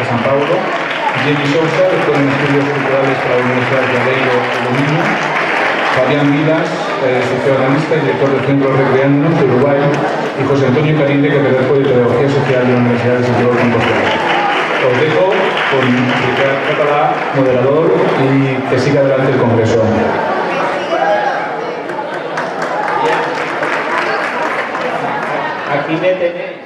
Universidad de San Paulo, Jenny Sousa, doctor en Estudios Culturales para la Universidad de Aveiro, lo mismo, Fabián Vilas, socioanalista y director del Centro Recreándonos de Uruguay, y José Antonio Carinde, catedrático de Pedagogía Social de la Universidad de Santiago de Compostela. Os dejo con Ricard Català, moderador, y que siga adelante el Congreso. Aquí me tenéis.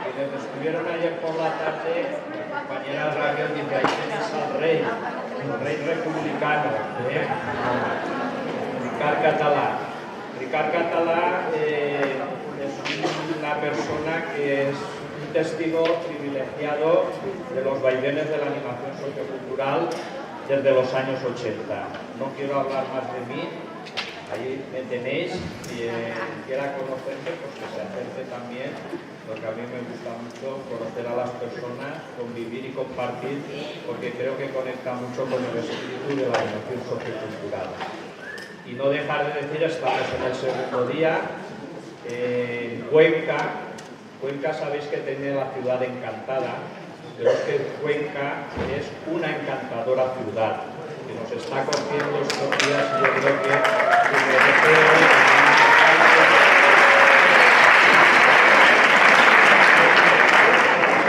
Quienes estuvieron ayer por la tarde, mi compañera Raquel dice, ahí tenéis al rey, el rey republicano, Ricard Català. Ricard Català es una persona que es un testigo privilegiado de los vaivenes de la animación sociocultural desde los años 80. No quiero hablar más de mí. Ahí me tenéis, quien quiera conocerme, pues que se acerque también, porque a mí me gusta mucho conocer a las personas, convivir y compartir, porque creo que conecta mucho con el espíritu de la animación sociocultural. Y no dejar de decir, estamos en el segundo día, en Cuenca. Cuenca sabéis que tiene la ciudad encantada, pero es que Cuenca es una encantadora ciudad, que nos está cogiendo estos días y yo creo que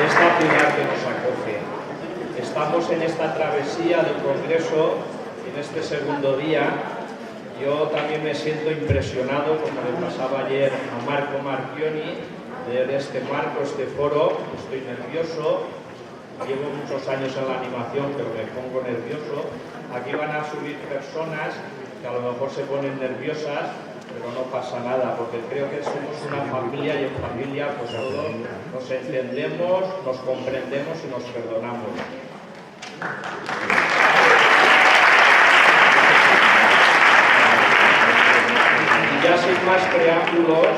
esta ciudad que nos acoge. Estamos en esta travesía del Congreso, en este segundo día. Yo también me siento impresionado, como le pasaba ayer a Marco Marchioni, de este marco, este foro. Estoy nervioso, llevo muchos años en la animación, pero me pongo nervioso. Aquí van a subir personas que a lo mejor se ponen nerviosas, pero no pasa nada, porque creo que somos una familia y en familia pues todos nos entendemos, nos comprendemos y nos perdonamos. Y ya sin más preámbulos,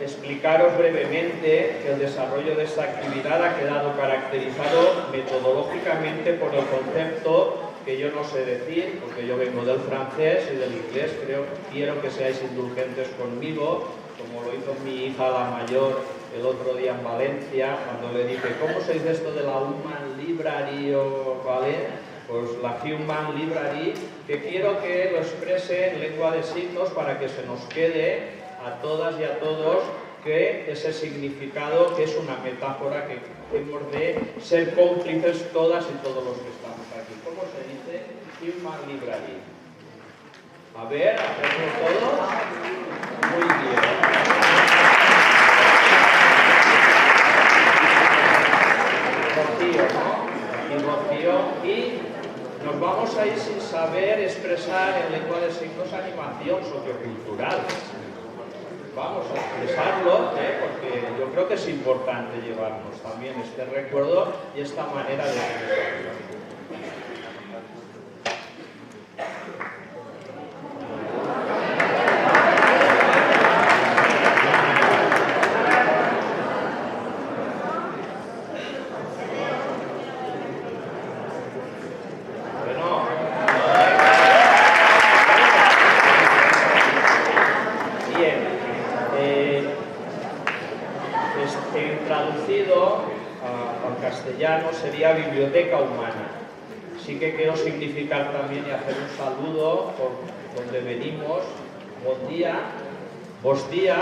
explicaros brevemente que el desarrollo de esta actividad ha quedado caracterizado metodológicamente por el concepto que yo no sé decir, porque yo vengo del francés y del inglés, quiero que seáis indulgentes conmigo, como lo hizo mi hija la mayor el otro día en Valencia, cuando le dije, ¿cómo se dice esto de la Human Library ¿vale? Pues la Human Library, que quiero que lo exprese en lengua de signos para que se nos quede a todas y a todos que ese significado, que es una metáfora que hemos de ser cómplices todas y todos los que estamos aquí. ¿Cómo se dice? Human Library. A ver, hacemos todos. Muy bien. Rocío, ¿no? Y Rocío. Y nos vamos a ir sin saber expresar en lengua de signos animación sociocultural. Vamos a expresarlo, porque yo creo que es importante llevarnos también este recuerdo y esta manera de expresarlo. Sería biblioteca humana. Sí que quiero significar también y hacer un saludo por donde venimos. Buen día, buenos días,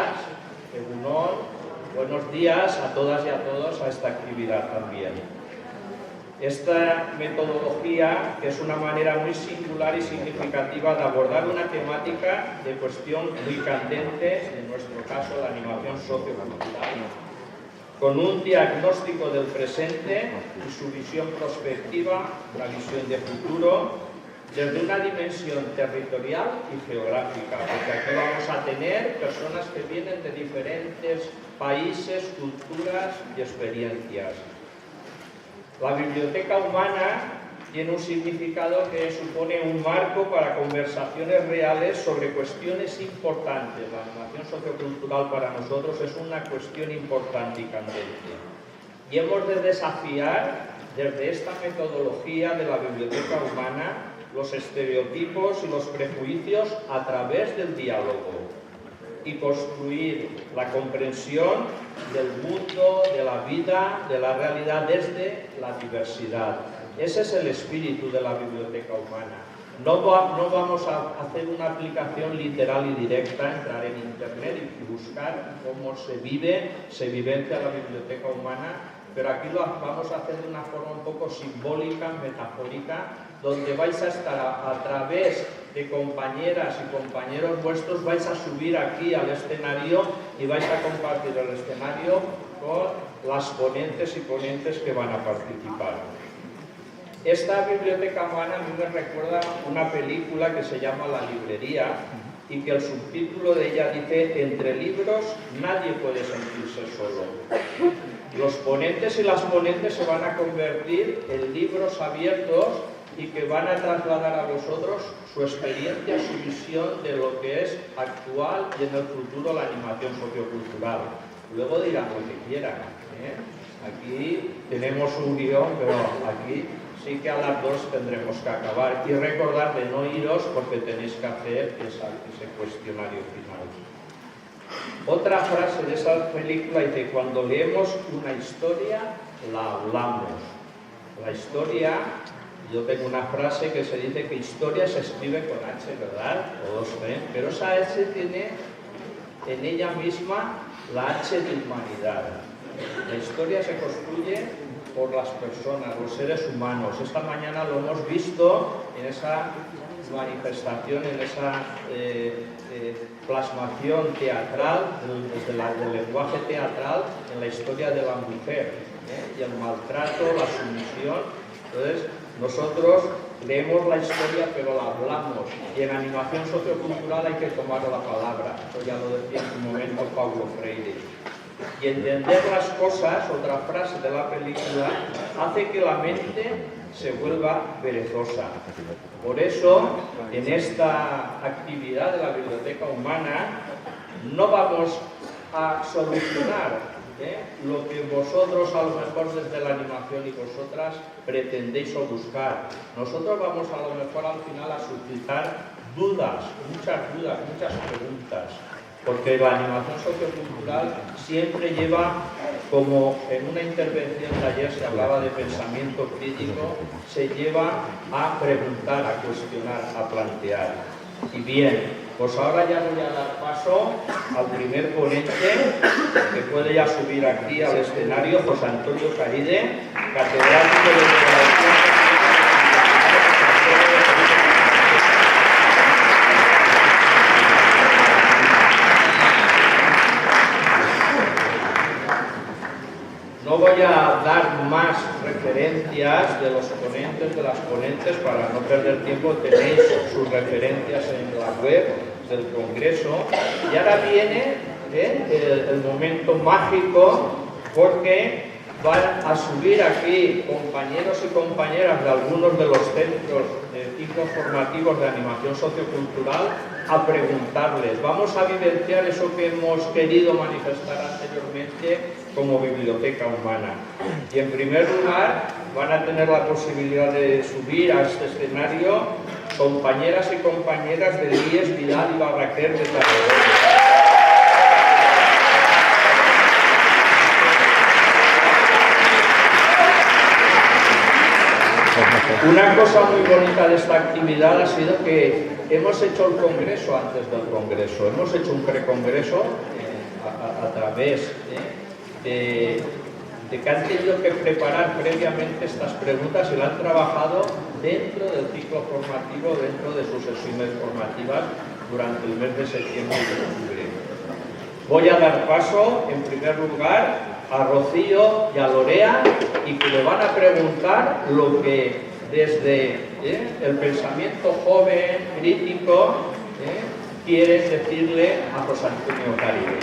buenos días a todas y a todos a esta actividad también. Esta metodología, que es una manera muy singular y significativa de abordar una temática de cuestión muy candente, en nuestro caso la animación sociocultural, con un diagnóstico del presente y su visión prospectiva, la visión de futuro, desde una dimensión territorial y geográfica, porque aquí vamos a tener personas que vienen de diferentes países, culturas y experiencias. La biblioteca humana tiene un significado que supone un marco para conversaciones reales sobre cuestiones importantes. La animación sociocultural para nosotros es una cuestión importante y candente. Y hemos de desafiar desde esta metodología de la biblioteca humana los estereotipos y los prejuicios a través del diálogo. y construir la comprensión del mundo, de la vida, de la realidad desde la diversidad. Ese es el espíritu de la biblioteca humana. No vamos a hacer una aplicación literal y directa, entrar en internet y buscar cómo se vivencia la biblioteca humana, pero aquí lo vamos a hacer de una forma un poco simbólica, metafórica, donde vais a estar a través de compañeras y compañeros vuestros, vais a subir aquí al escenario y vais a compartir el escenario con las ponentes y ponentes que van a participar. Esta biblioteca humana a mí me recuerda una película que se llama La librería y que el subtítulo de ella dice: entre libros nadie puede sentirse solo. Los ponentes y las ponentes se van a convertir en libros abiertos y que van a trasladar a vosotros su experiencia, su visión de lo que es actual y en el futuro la animación sociocultural. Luego dirán lo que quieran, ¿eh? Aquí tenemos un guión, pero aquí sí que a las 2 tendremos que acabar. Y recordar de no iros porque tenéis que hacer ese cuestionario final. Otra frase de esa película dice: cuando leemos una historia, la hablamos. La historia, yo tengo una frase que se dice que historia se escribe con H, ¿verdad? Todos ven, pero esa H tiene en ella misma la H de humanidad. La historia se construye por las personas, los seres humanos. Esta mañana lo hemos visto en esa manifestación, en esa plasmación teatral, desde el lenguaje teatral, en la historia de la mujer, y el maltrato, la sumisión. Entonces, nosotros leemos la historia, pero la hablamos. Y en animación sociocultural hay que tomar la palabra. Eso ya lo decía en su momento Paulo Freire. Y entender las cosas, otra frase de la película, hace que la mente se vuelva perezosa. Por eso, en esta actividad de la biblioteca humana, no vamos a solucionar lo que vosotros a lo mejor desde la animación y vosotras pretendéis o buscar. Nosotros vamos a lo mejor al final a suscitar dudas, muchas preguntas. Porque la animación sociocultural siempre lleva, como en una intervención de ayer se hablaba de pensamiento crítico, se lleva a preguntar, a cuestionar, a plantear. Y bien, pues ahora ya voy a dar paso al primer ponente, que puede ya subir aquí al escenario, José Antonio Caride, catedrático de Pedagogía. No voy a dar más referencias de los ponentes, de las ponentes, para no perder tiempo. Tenéis sus referencias en la web del Congreso. Y ahora viene el momento mágico, porque van a subir aquí compañeros y compañeras de algunos de los centros de ciclos formativos de animación sociocultural a preguntarles. Vamos a vivenciar eso que hemos querido manifestar anteriormente como biblioteca humana. Y en primer lugar van a tener la posibilidad de subir a este escenario compañeras y compañeras de IES Vidal y Barraquer de Tarragona. Una cosa muy bonita de esta actividad ha sido que hemos hecho el congreso antes del congreso, hemos hecho un precongreso a través de que han tenido que preparar previamente estas preguntas y lo han trabajado dentro del ciclo formativo, dentro de sus sesiones formativas durante el mes de septiembre y de octubre. Voy a dar paso, en primer lugar, a Rocío y a Lorea, y que le van a preguntar lo que desde el pensamiento joven, crítico, quieren decirle a José Antonio Caride.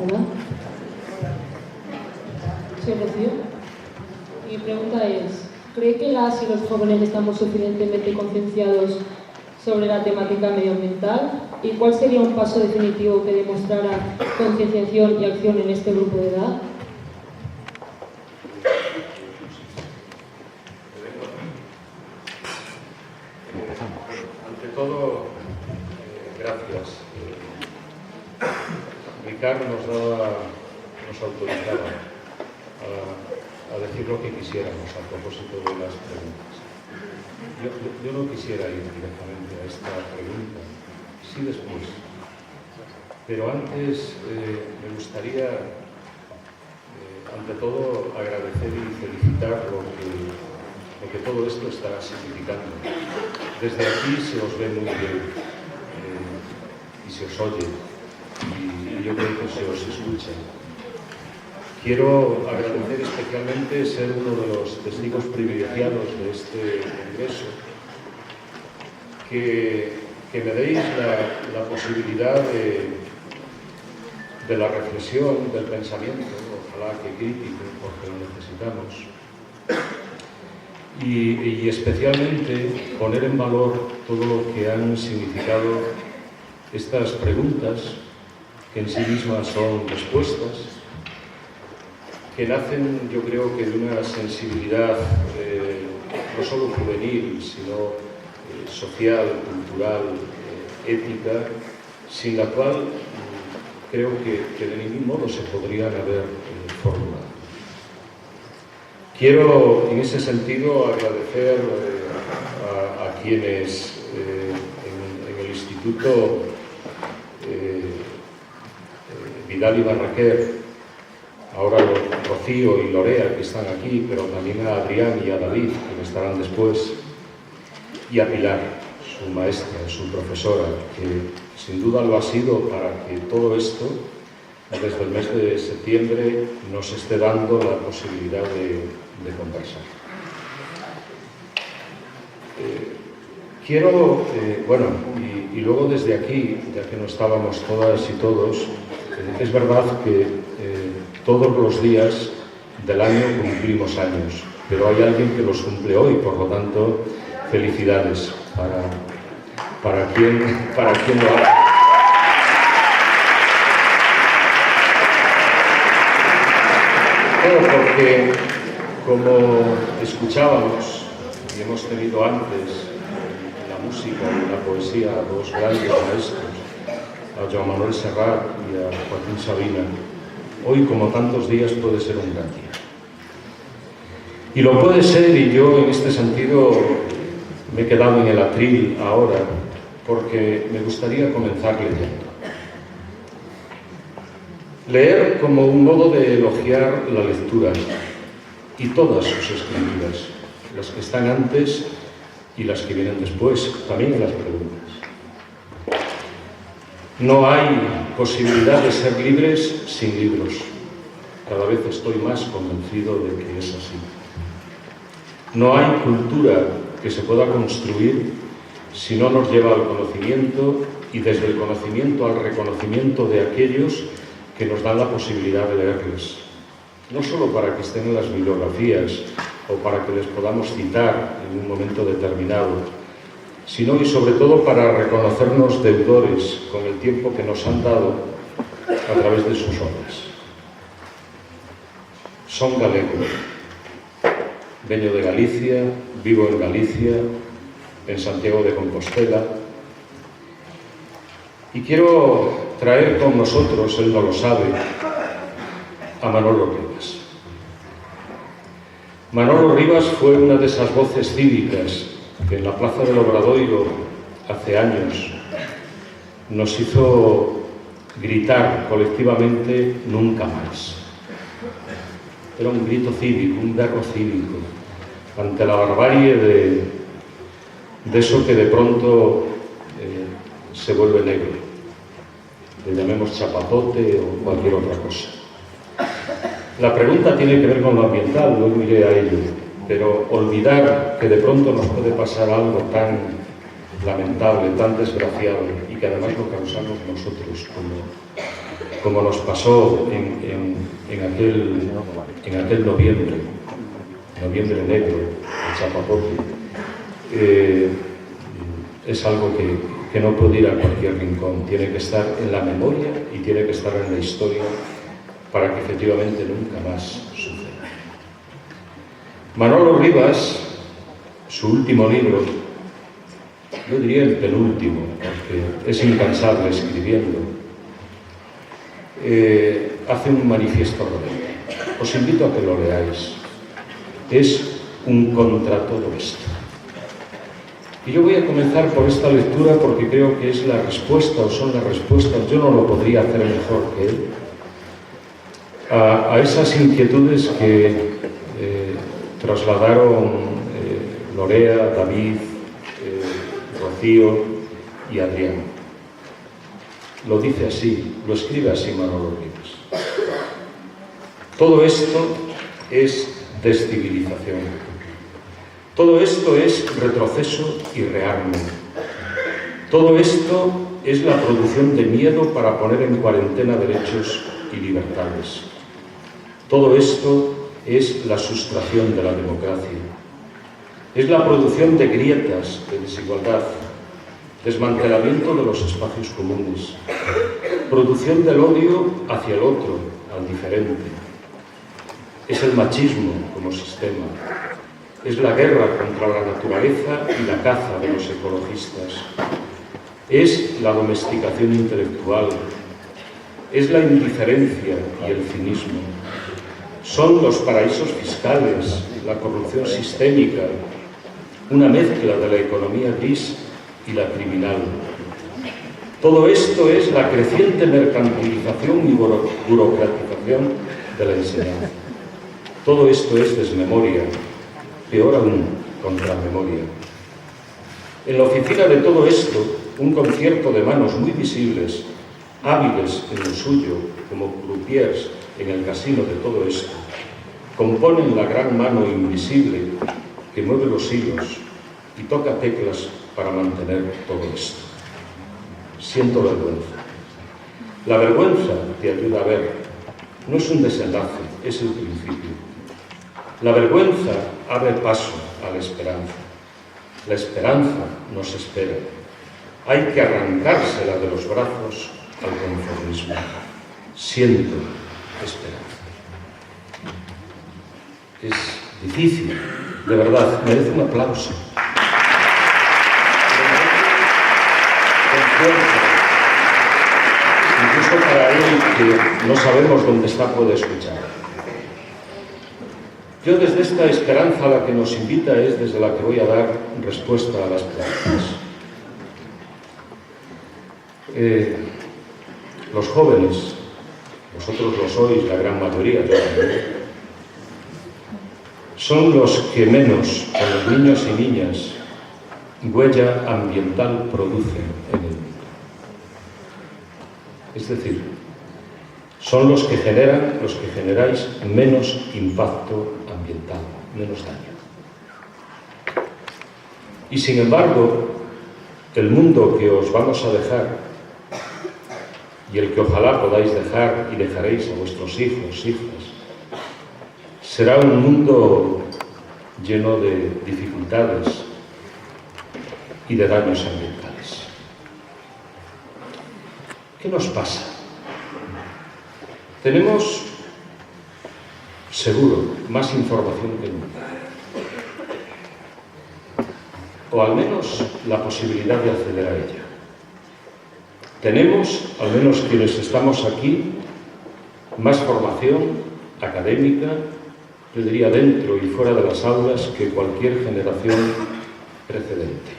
Hola. Soy Rocío. Mi pregunta es, ¿cree que las y los jóvenes estamos suficientemente concienciados sobre la temática medioambiental? ¿Y cuál sería un paso definitivo que demostrara concienciación y acción en este grupo de edad? Ante todo, gracias. Ricardo nos autorizaba a decir lo que quisiéramos a propósito de las preguntas. Yo no quisiera ir directamente a esta pregunta, sí después. Pero antes me gustaría, ante todo, agradecer y felicitar lo que todo esto está significando. Desde aquí se os ve muy bien y se os oye, y yo creo que se os escucha. Quiero agradecer especialmente ser uno de los testigos privilegiados de este congreso, que me deis la posibilidad de la reflexión, del pensamiento, ojalá que crítico, porque lo necesitamos, y especialmente poner en valor todo lo que han significado estas preguntas, que en sí mismas son respuestas, que nacen, yo creo que de una sensibilidad no solo juvenil, sino social, cultural, ética, sin la cual creo que de ningún modo se podrían haber formulado. Quiero, en ese sentido, agradecer a quienes en el Instituto Vidal y Barraquer, ahora Rocío y Lorea, que están aquí, pero también a Adrián y a David, que estarán después, y a Pilar, su maestra, su profesora, que sin duda lo ha sido para que todo esto, desde el mes de septiembre, nos esté dando la posibilidad de conversar. Quiero, bueno, y luego desde aquí, ya que no estábamos todas y todos, es verdad que todos los días del año cumplimos años, pero hay alguien que los cumple hoy, por lo tanto, felicidades para quien lo hace. Bueno, porque como escuchábamos y hemos tenido antes en la música y en la poesía a dos grandes maestros, a Joan Manuel Serrat y a Joaquín Sabina, hoy, como tantos días, puede ser un gran día. Y lo puede ser, y yo en este sentido me he quedado en el atril ahora, porque me gustaría comenzar leyendo. Leer como un modo de elogiar la lectura y todas sus escrituras, las que están antes y las que vienen después, también en las preguntas. No hay posibilidad de ser libres sin libros. Cada vez estoy más convencido de que es así. No hay cultura que se pueda construir si no nos lleva al conocimiento y desde el conocimiento al reconocimiento de aquellos que nos dan la posibilidad de leerles. No solo para que estén en las bibliografías o para que les podamos citar en un momento determinado, sino y sobre todo para reconocernos deudores con el tiempo que nos han dado a través de sus obras. Son galego, veño de Galicia, vivo en Galicia, en Santiago de Compostela, y quiero traer con nosotros, él no lo sabe, a Manolo Rivas. Manolo Rivas fue una de esas voces cívicas que en la Plaza del Obradoiro hace años nos hizo gritar colectivamente nunca más. Era un grito cívico, un berro cívico, ante la barbarie de eso que de pronto se vuelve negro. Le llamemos chapapote o cualquier otra cosa. La pregunta tiene que ver con lo ambiental, luego iré a ello, pero olvidar que de pronto nos puede pasar algo tan lamentable, tan desgraciado, y que además lo causamos nosotros, como nos pasó en aquel noviembre, Noviembre Negro, de Chapapote, es algo que no puede ir a cualquier rincón, tiene que estar en la memoria y tiene que estar en la historia para que efectivamente nunca más suceda. Manolo Rivas, su último libro, yo diría el penúltimo, porque es incansable escribiendo, hace un manifiesto rebelde. Os invito a que lo leáis. Es un contra todo esto. Y yo voy a comenzar por esta lectura porque creo que es la respuesta, o son las respuestas, yo no lo podría hacer mejor que él, a esas inquietudes que trasladaron Lorea, David, Rocío y Adrián. Lo dice así, lo escribe así Manolo Rivas. Todo esto es descivilización. Todo esto es retroceso y rearme. Todo esto es la producción de miedo para poner en cuarentena derechos y libertades. Todo esto es la sustracción de la democracia. Es la producción de grietas, de desigualdad, desmantelamiento de los espacios comunes, producción del odio hacia el otro, al diferente. Es el machismo como sistema. Es la guerra contra la naturaleza y la caza de los ecologistas. Es la domesticación intelectual. Es la indiferencia y el cinismo. Son los paraísos fiscales, la corrupción sistémica, una mezcla de la economía gris y la criminal. Todo esto es la creciente mercantilización y burocratización de la enseñanza. Todo esto es desmemoria, peor aún, contramemoria. En la oficina de todo esto, un concierto de manos muy visibles, hábiles en lo suyo, como croupiers en el casino de todo esto, componen la gran mano invisible que mueve los hilos y toca teclas para mantener todo esto. Siento vergüenza. La vergüenza te ayuda a ver. No es un desenlace, es el principio. La vergüenza abre paso a la esperanza. La esperanza nos espera. Hay que arrancársela de los brazos al conformismo. Siento esperanza. Es difícil, de verdad, merece un aplauso. Incluso para él, que no sabemos dónde está, puede escuchar. Yo desde esta esperanza a la que nos invita es desde la que voy a dar respuesta a las preguntas. Los jóvenes, vosotros lo sois, la gran mayoría, yo también, son los que menos, con los niños y niñas, huella ambiental producen en el mundo. Es decir, son los que generáis menos impacto ambiental, menos daño. Y sin embargo, el mundo que os vamos a dejar y el que ojalá podáis dejar y dejaréis a vuestros hijos, hijas, será un mundo lleno de dificultades y de daños ambientales. ¿Qué nos pasa? Tenemos, seguro, más información que nunca. O al menos la posibilidad de acceder a ella. Tenemos, al menos quienes estamos aquí, más formación académica, yo diría dentro y fuera de las aulas, que cualquier generación precedente.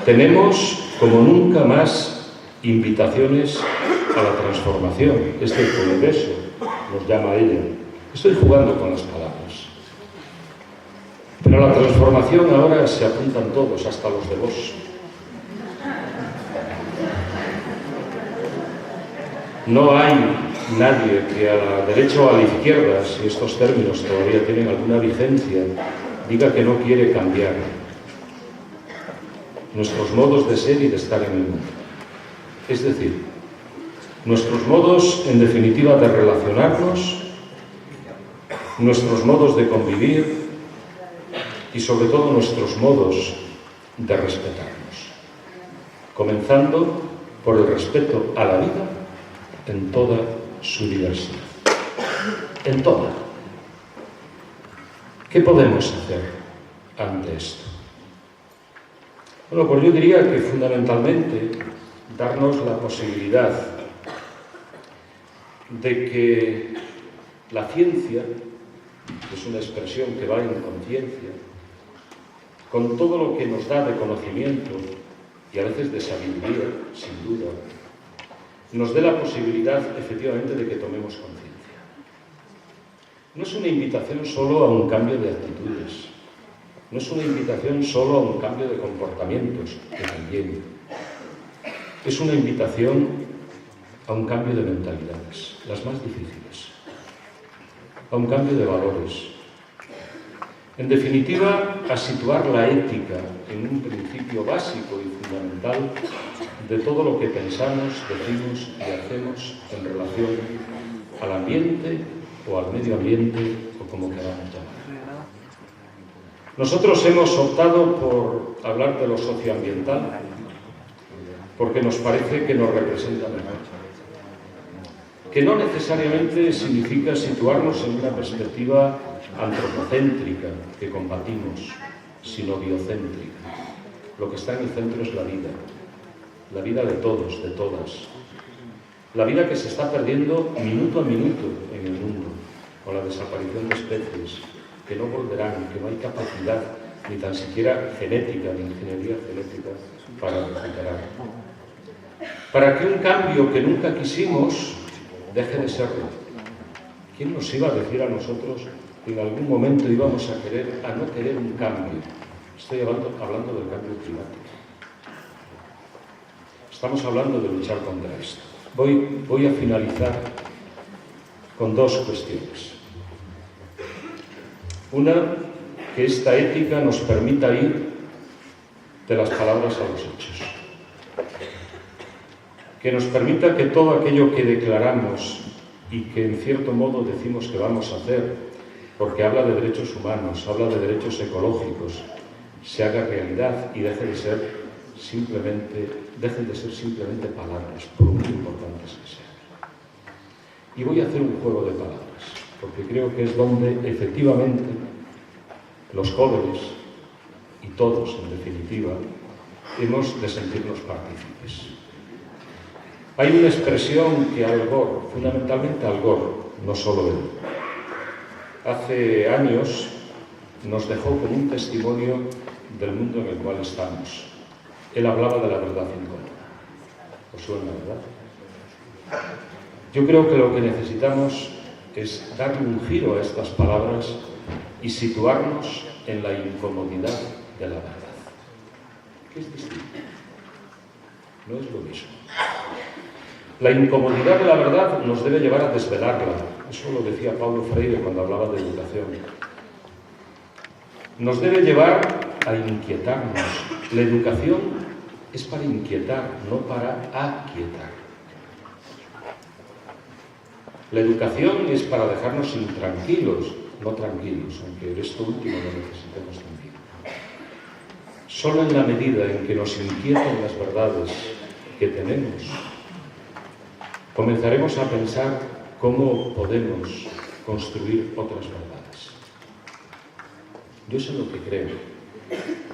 Tenemos, como nunca más, invitaciones a la transformación. Este congreso nos llama a ella. Estoy jugando con las palabras. Pero a la transformación ahora se apuntan todos, hasta los de vos. No hay nadie que a la derecha o a la izquierda, si estos términos todavía tienen alguna vigencia, diga que no quiere cambiar nuestros modos de ser y de estar en el mundo. Es decir, nuestros modos, en definitiva, de relacionarnos nuestros modos de convivir y sobre todo nuestros modos de respetarnos, comenzando por el respeto a la vida en toda su diversidad. En toda. ¿Qué podemos hacer ante esto? Bueno, pues yo diría que fundamentalmente darnos la posibilidad de que la ciencia, que es una expresión que va en conciencia, con todo lo que nos da de conocimiento y a veces de sabiduría, sin duda, nos dé la posibilidad efectivamente de que tomemos conciencia. No es una invitación solo a un cambio de actitudes, no es una invitación solo a un cambio de comportamientos, que también. Es una invitación a un cambio de mentalidades, las más difíciles, a un cambio de valores. En definitiva, a situar la ética en un principio básico y fundamental de todo lo que pensamos, decimos y hacemos en relación al ambiente o al medio ambiente o como queramos llamar. Nosotros hemos optado por hablar de lo socioambiental porque nos parece que nos representa mejor, que no necesariamente significa situarnos en una perspectiva antropocéntrica que combatimos, sino biocéntrica. Lo que está en el centro es la vida de todos, de todas, la vida que se está perdiendo minuto a minuto en el mundo, con la desaparición de especies que no volverán, que no hay capacidad ni tan siquiera genética, ni ingeniería genética para recuperar. Para que un cambio que nunca quisimos deje de serlo. ¿Quién nos iba a decir a nosotros que en algún momento íbamos a no querer un cambio? Estoy hablando del cambio climático. Estamos hablando de luchar contra esto. Voy a finalizar con dos cuestiones. Una, que esta ética nos permita ir de las palabras a los hechos. Que nos permita que todo aquello que declaramos y que en cierto modo decimos que vamos a hacer, porque habla de derechos humanos, habla de derechos ecológicos, se haga realidad y dejen de ser simplemente palabras, por muy importantes que sean. Y voy a hacer un juego de palabras, porque creo que es donde efectivamente los jóvenes, y todos en definitiva, hemos de sentirnos partícipes. Hay una expresión que Al Gore, fundamentalmente Al Gore, no solo él, hace años nos dejó como un testimonio del mundo en el cual estamos. Él hablaba de la verdad incómoda. ¿Os suena, verdad? Yo creo que lo que necesitamos es darle un giro a estas palabras y situarnos en la incomodidad de la verdad. ¿Qué es distinto? No es lo mismo. La incomodidad de la verdad nos debe llevar a desvelarla. Eso lo decía Paulo Freire cuando hablaba de educación. Nos debe llevar a inquietarnos. La educación es para inquietar, no para aquietar. La educación es para dejarnos intranquilos, no tranquilos, aunque esto último lo necesitemos también. Solo en la medida en que nos inquieten las verdades que tenemos, comenzaremos a pensar cómo podemos construir otras verdades. Yo es en lo que creo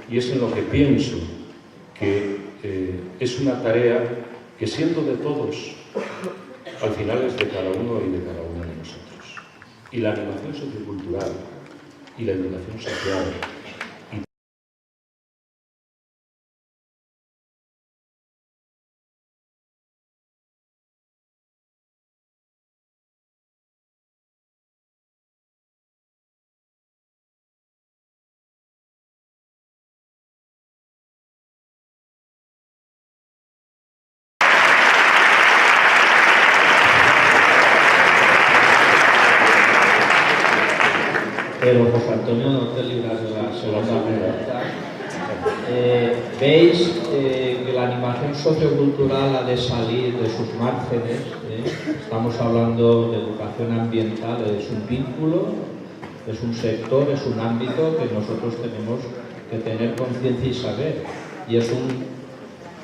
y es en lo que pienso que es una tarea que, siendo de todos, al final es de cada uno y de cada una de nosotros. Y la animación sociocultural y la educación social Pero José Antonio, no te libras de la segunda pregunta. ¿Veis que la animación sociocultural ha de salir de sus márgenes? Estamos hablando de educación ambiental, es un vínculo es un sector, es un ámbito que nosotros tenemos que tener conciencia y saber. Y es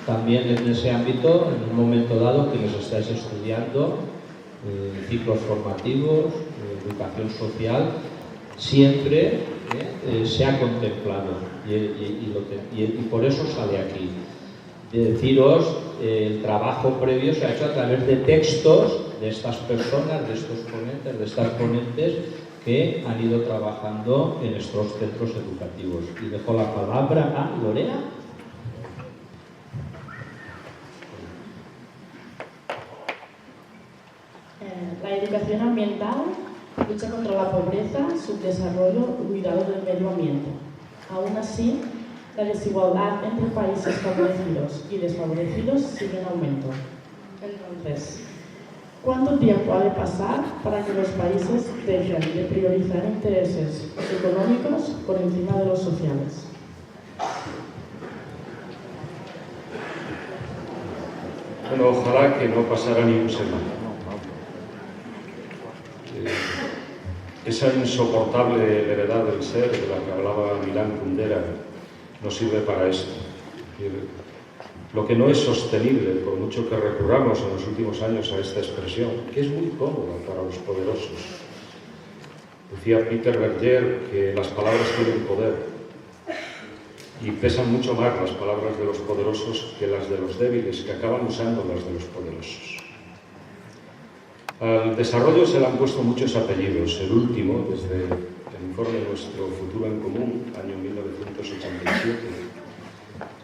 también en ese ámbito, en un momento dado, que los estáis estudiando, ciclos formativos, educación social, siempre se ha contemplado y por eso sale aquí. Deciros, el trabajo previo se ha hecho a través de textos de estas personas, de estos ponentes, de estas ponentes que han ido trabajando en estos centros educativos. Y dejo la palabra a Lorea. La educación ambiental lucha contra la pobreza, subdesarrollo y cuidado del medio ambiente. Aún así, la desigualdad entre países favorecidos y desfavorecidos sigue en aumento. Entonces, ¿cuánto tiempo ha de pasar para que los países dejen de priorizar intereses económicos por encima de los sociales? Bueno, ojalá que no pasara ni un segundo. Esa insoportable levedad del ser de la que hablaba Milán Kundera no sirve para esto. Lo que no es sostenible, por mucho que recurramos en los últimos años a esta expresión, que es muy cómoda para los poderosos. Decía Peter Berger que las palabras tienen poder y pesan mucho más las palabras de los poderosos que las de los débiles, que acaban usando las de los poderosos. Al desarrollo se le han puesto muchos apellidos. El último, desde el informe Nuestro Futuro en Común, año 1987,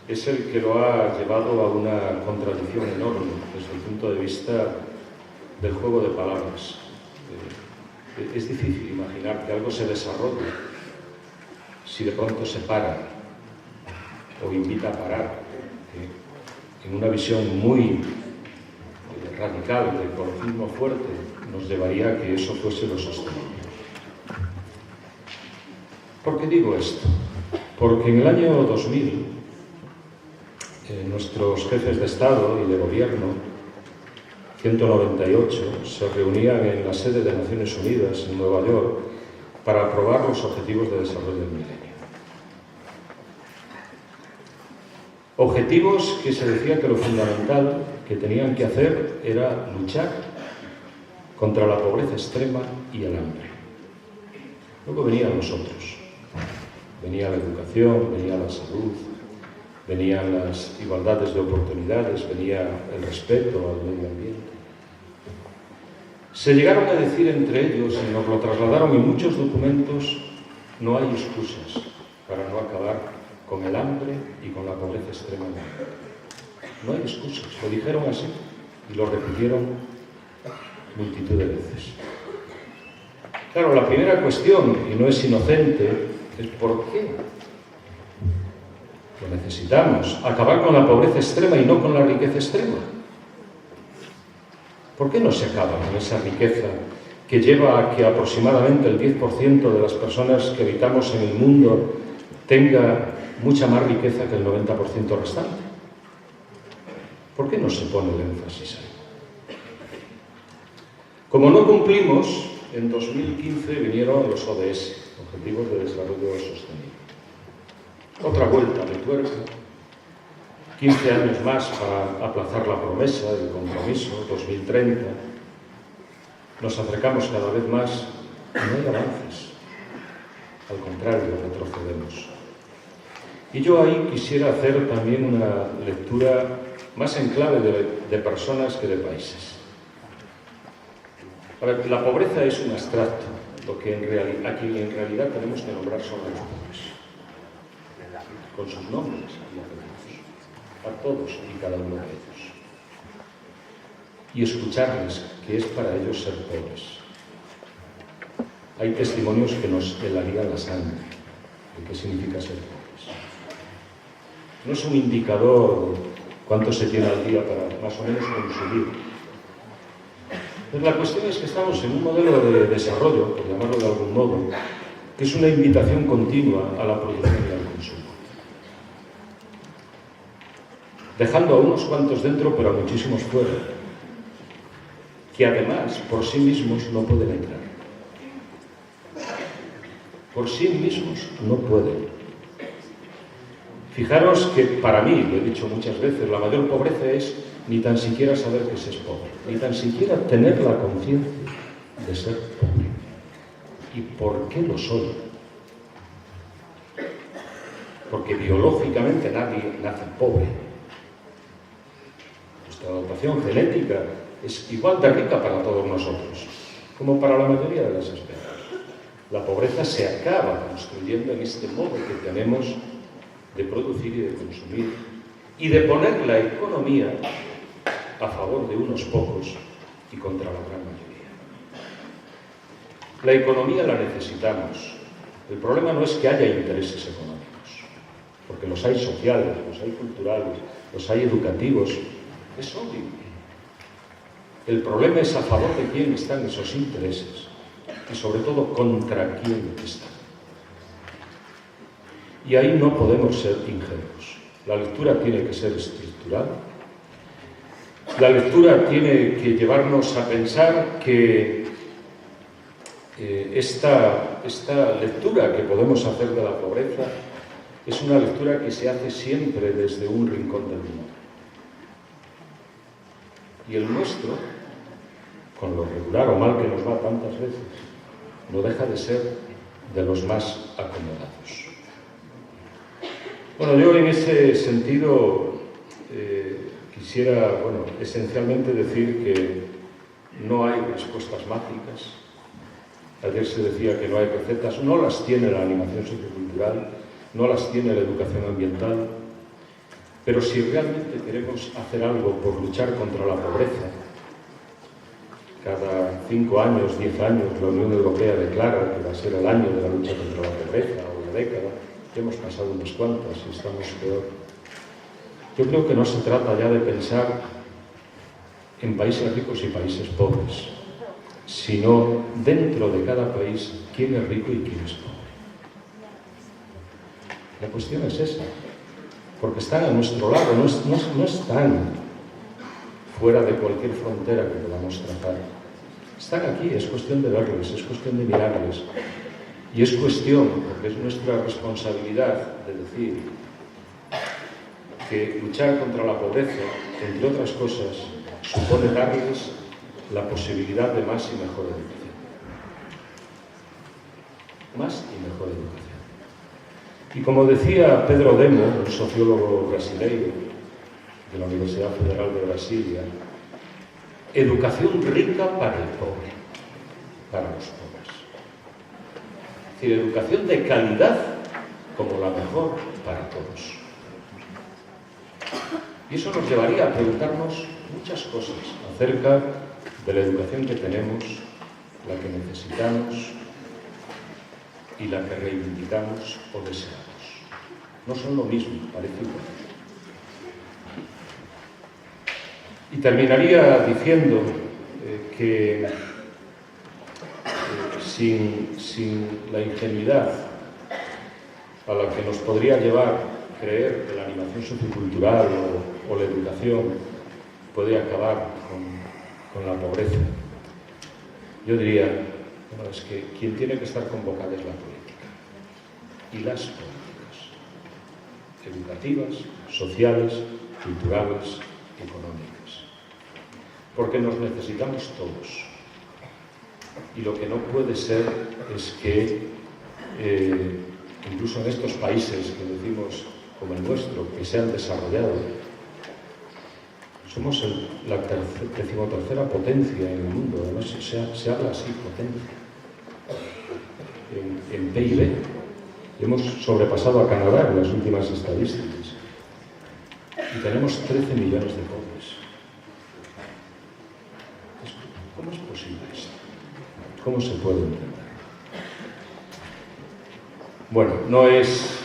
es el que lo ha llevado a una contradicción enorme desde el punto de vista del juego de palabras. Es difícil imaginar que algo se desarrolle si de pronto se para o invita a parar. En una visión muy radical de ecologismo fuerte nos llevaría a que eso fuese lo sostenible. ¿Por qué digo esto? Porque en el año 2000 nuestros jefes de Estado y de Gobierno, 198, se reunían en la sede de Naciones Unidas en Nueva York para aprobar los Objetivos de Desarrollo del Milenio. Objetivos que se decía que lo fundamental que tenían que hacer era luchar contra la pobreza extrema y el hambre. Luego venían los otros. Venía la educación, venía la salud, venían las igualdades de oportunidades, venía el respeto al medio ambiente. Se llegaron a decir entre ellos, y nos lo trasladaron en muchos documentos, no hay excusas para no acabar con el hambre y con la pobreza extrema. No hay excusas, lo dijeron así y lo repitieron multitud de veces. Claro, la primera cuestión, y no es inocente, es ¿por qué? Lo necesitamos, acabar con la pobreza extrema y no con la riqueza extrema. ¿Por qué no se acaba con esa riqueza que lleva a que aproximadamente el 10% de las personas que habitamos en el mundo tenga mucha más riqueza que el 90% restante? ¿Por qué no se pone el énfasis ahí? Como no cumplimos, en 2015 vinieron los ODS, Objetivos de Desarrollo Sostenible. Otra vuelta de tuerca, 15 años más para aplazar la promesa, el compromiso, 2030. Nos acercamos cada vez más y no hay avances. Al contrario, retrocedemos. Y yo ahí quisiera hacer también una lectura más en clave de personas que de países. A ver, la pobreza es un abstracto, lo que a quien en realidad tenemos que nombrar son a los pobres, con sus nombres y apellidos, a todos y cada uno de ellos. Y escucharles que es para ellos ser pobres. Hay testimonios que nos helarían la sangre de qué significa ser pobres. No es un indicador de cuánto se tiene al día para más o menos consumir. Pues la cuestión es que estamos en un modelo de desarrollo, por llamarlo de algún modo, que es una invitación continua a la producción y al consumo. Dejando a unos cuantos dentro, pero a muchísimos fuera, que además por sí mismos no pueden entrar. por sí mismos no pueden. Fijaros que para mí, lo he dicho muchas veces, la mayor pobreza es ni tan siquiera saber que se es pobre, ni tan siquiera tener la conciencia de ser pobre. ¿Y por qué lo soy? Porque biológicamente nadie nace pobre. Nuestra dotación genética es igual de rica para todos nosotros, como para la mayoría de las especies. La pobreza se acaba construyendo en este modo que tenemos de producir y de consumir y de poner la economía a favor de unos pocos y contra la gran mayoría. La economía la necesitamos. El problema no es que haya intereses económicos, porque los hay sociales, los hay culturales, los hay educativos. Es obvio. El problema es a favor de quién están esos intereses y sobre todo contra quién están. Y ahí no podemos ser ingenuos. La lectura tiene que ser estructural. La lectura tiene que llevarnos a pensar que esta lectura que podemos hacer de la pobreza es una lectura que se hace siempre desde un rincón del mundo. Y el nuestro, con lo regular o mal que nos va tantas veces, no deja de ser de los más acomodados. Bueno, yo en ese sentido quisiera, esencialmente decir que no hay respuestas mágicas. Ayer se decía que no hay recetas, no las tiene la animación sociocultural, no las tiene la educación ambiental, pero si realmente queremos hacer algo por luchar contra la pobreza, cada 5 años, 10 años, la Unión Europea declara que va a ser el año de la lucha contra la pobreza, o la década. Ya hemos pasado unas cuantas y estamos peor. Yo creo que no se trata ya de pensar en países ricos y países pobres, sino dentro de cada país quién es rico y quién es pobre. La cuestión es esa, porque están a nuestro lado, no están fuera de cualquier frontera que podamos trazar. Están aquí, es cuestión de verles, es cuestión de mirarles. Y es cuestión, porque es nuestra responsabilidad, de decir que luchar contra la pobreza, entre otras cosas, supone darles la posibilidad de más y mejor educación. Más y mejor educación. Y como decía Pedro Demo, un sociólogo brasileiro de la Universidad Federal de Brasilia, educación rica para el pobre, para los pobres. Es decir, educación de calidad como la mejor para todos. Y eso nos llevaría a preguntarnos muchas cosas acerca de la educación que tenemos, la que necesitamos y la que reivindicamos o deseamos. No son lo mismo, parece igual. Y terminaría diciendo que sin la ingenuidad a la que nos podría llevar creer que la animación sociocultural o la educación puede acabar con la pobreza, yo diría, bueno, es que quien tiene que estar convocada es la política. Y las políticas educativas, sociales, culturales, económicas. Porque nos necesitamos todos. Y lo que no puede ser es que, incluso en estos países que decimos como el nuestro, que se han desarrollado, somos la 13ª potencia en el mundo, además se habla así, potencia. En PIB hemos sobrepasado a Canadá en las últimas estadísticas y tenemos 13 millones de pobres. ¿Cómo es posible esto? ¿Cómo se puede entender? Bueno, no es...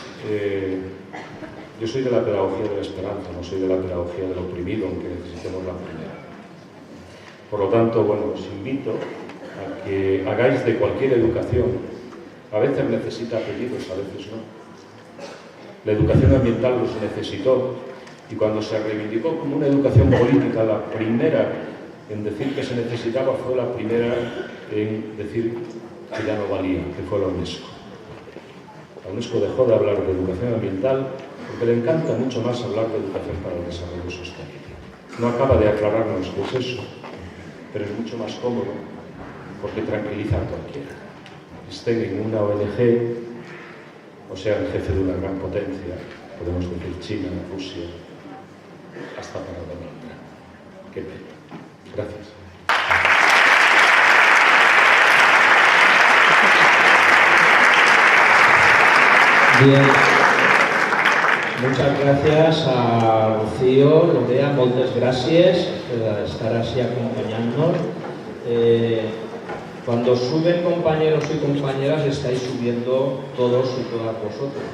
yo soy de la pedagogía de la esperanza, no soy de la pedagogía del oprimido, aunque necesitemos la primera. Por lo tanto, bueno, os invito a que hagáis de cualquier educación. A veces necesita apellidos, a veces no. La educación ambiental los necesitó y cuando se reivindicó como una educación política, la primera en decir que se necesitaba fue la primera en decir que ya no valía, que fue la UNESCO. La UNESCO dejó de hablar de educación ambiental porque le encanta mucho más hablar de educación para el desarrollo sostenible. No acaba de aclararnos qué es eso, pero es mucho más cómodo porque tranquiliza a cualquiera. Estén en una ONG o sea el jefe de una gran potencia, podemos decir China, Rusia, hasta para Donald Trump. Qué pena. Gracias. Bien, muchas gracias a Rocío, Lorea, moltes gràcies por estar así acompañándonos. Cuando suben compañeros y compañeras estáis subiendo todos y todas vosotros.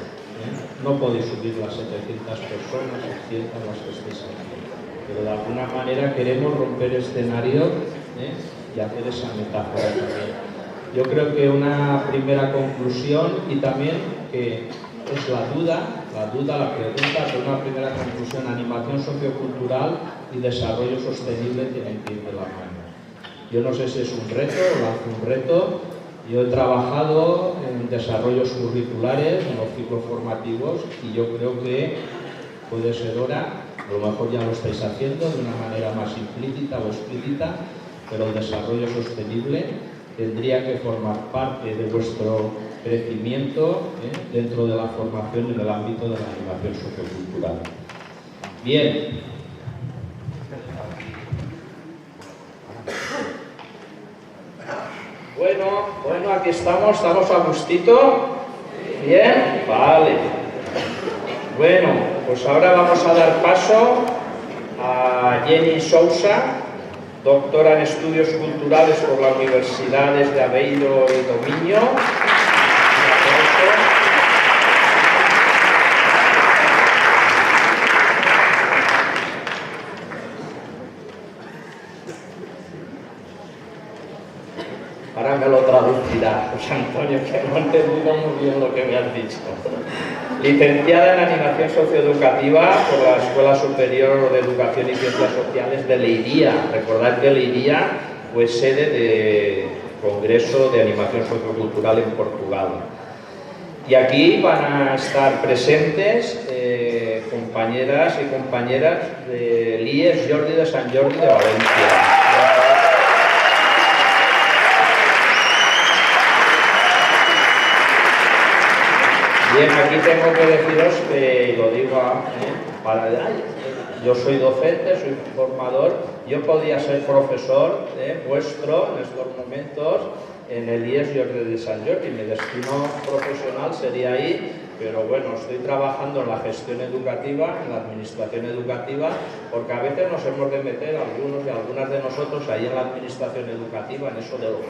No podéis subir las 700 personas, 600 las que estéis aquí. Pero de alguna manera queremos romper escenario y hacer esa metáfora también. Yo creo que una primera conclusión y también que es la pregunta, pero una primera conclusión, animación sociocultural y desarrollo sostenible tienen que ir de la mano. Yo no sé si es un reto o lanzo un reto. Yo he trabajado en desarrollos curriculares, en los ciclos formativos, y yo creo que puede ser hora, a lo mejor ya lo estáis haciendo de una manera más implícita o explícita, pero el desarrollo sostenible tendría que formar parte de vuestro crecimiento dentro de la formación en el ámbito de la animación sociocultural. Bien. Bueno, aquí estamos a gustito. Bien, vale. Bueno, pues ahora vamos a dar paso a Jenny Sousa, doctora en Estudios Culturales por las Universidades de Aveiro y Dominio. Ahora me lo traducirá José Antonio, que no he entendido muy bien lo que me has dicho. Licenciada en Animación Socioeducativa por la Escuela Superior de Educación y Ciencias Sociales de Leiria. Recordad que Leiria fue sede del Congreso de Animación Sociocultural en Portugal. Y aquí van a estar presentes compañeras y compañeras de l'IES Jordi de Sant Jordi de Valencia. Bien, aquí tengo que deciros que, lo digo yo soy docente, soy formador, yo podría ser profesor vuestro en estos momentos en el IES Jordi de Sant Jordi. Mi destino profesional sería ahí, pero bueno, estoy trabajando en la gestión educativa, en la administración educativa, porque a veces nos hemos de meter algunos y algunas de nosotros ahí en la administración educativa, en eso de lo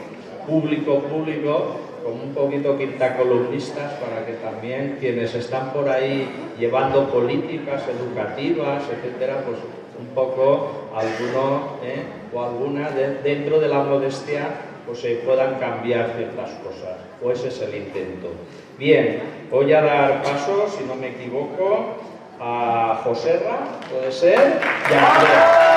público, como un poquito quintacolumnistas, para que también quienes están por ahí llevando políticas educativas, etcétera, pues un poco alguno o alguna dentro de la modestia pues se puedan cambiar ciertas cosas, o ese es el intento. Bien, voy a dar paso, si no me equivoco, a Joserra, ¿puede ser? Y a Andrea.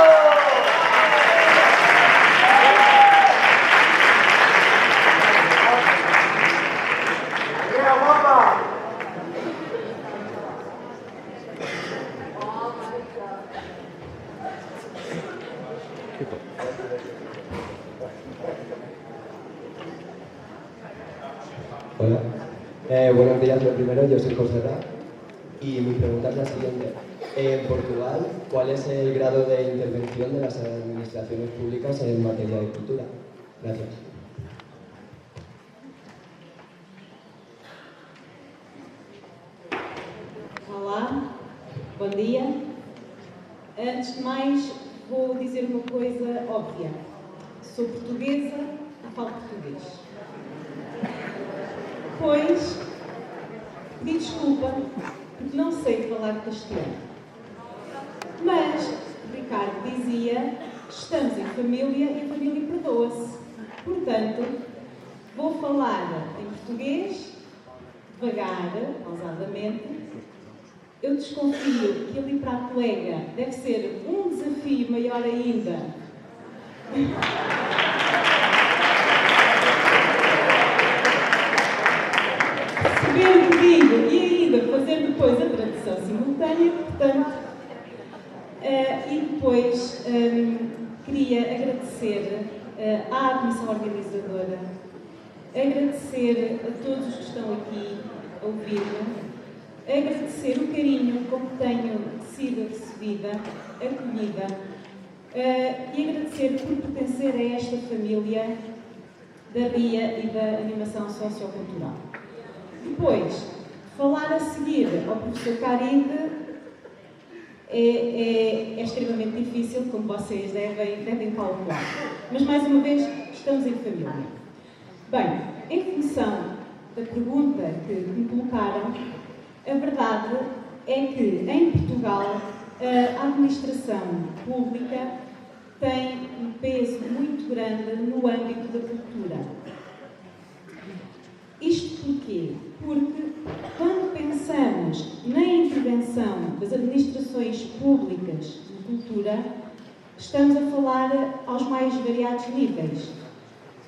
Hola, buenos días. Lo primero, yo soy José Ra y mi pregunta es la siguiente. En Portugal, ¿cuál es el grado de intervención de las administraciones públicas en materia de cultura? Gracias. Olá, bom dia. Antes de mais, vou dizer uma coisa óbvia. Sou portuguesa e falo português. Pois, pedi desculpa, porque não sei falar castelhano. Mas, Ricardo dizia, estamos em família e a família perdoa-se. Portanto, vou falar em português, devagar, pausadamente. Eu desconfio que ali para a colega deve ser um desafio maior ainda. Sabendo e ainda fazer depois a tradução simultânea, portanto, e depois queria agradecer à Comissão Organizadora, agradecer a todos os que estão aqui a ouvir-me, agradecer o carinho com que tenho sido recebida, acolhida, e agradecer por pertencer a esta família da RIA e da animação sociocultural. Depois, falar a seguir ao professor Caride é extremamente difícil, como vocês devem calcular. Mas, mais uma vez, estamos em família. Bem, em função da pergunta que me colocaram, a verdade é que, em Portugal, a administração pública tem um peso muito grande no âmbito da cultura. Isto porquê? Porque, quando pensamos na intervenção das administrações públicas na cultura, estamos a falar aos mais variados níveis.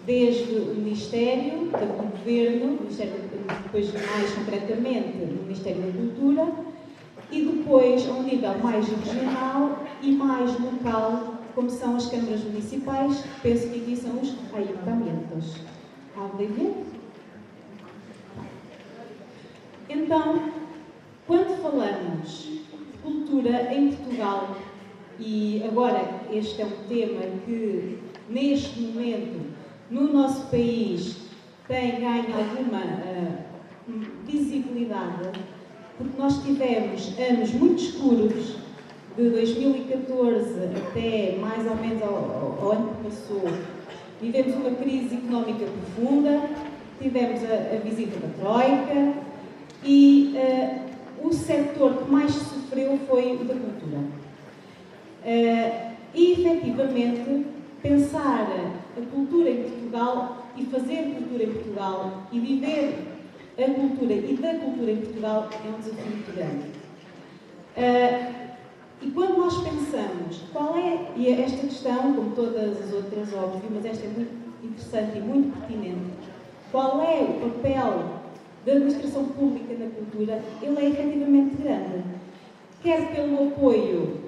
Desde o Ministério do Governo, depois mais concretamente o Ministério da Cultura, e depois a um nível mais regional e mais local, como são as câmaras municipais, penso que aqui são os ayuntamientos. Então, quando falamos de cultura em Portugal, e agora este é um tema que neste momento no nosso país tem ganho alguma visibilidade, porque nós tivemos anos muito escuros, de 2014 até mais ou menos ao ano que passou. Vivemos uma crise económica profunda, tivemos a visita da Troika e o setor que mais sofreu foi o da cultura. E, efetivamente, pensar a cultura em Portugal e fazer cultura em Portugal e viver a cultura e da cultura em Portugal é um desafio muito grande. E quando nós pensamos qual é, e esta questão, como todas as outras, óbvio, mas esta é muito interessante e muito pertinente, qual é o papel da administração pública na cultura, ele é efetivamente grande. Quer pelo apoio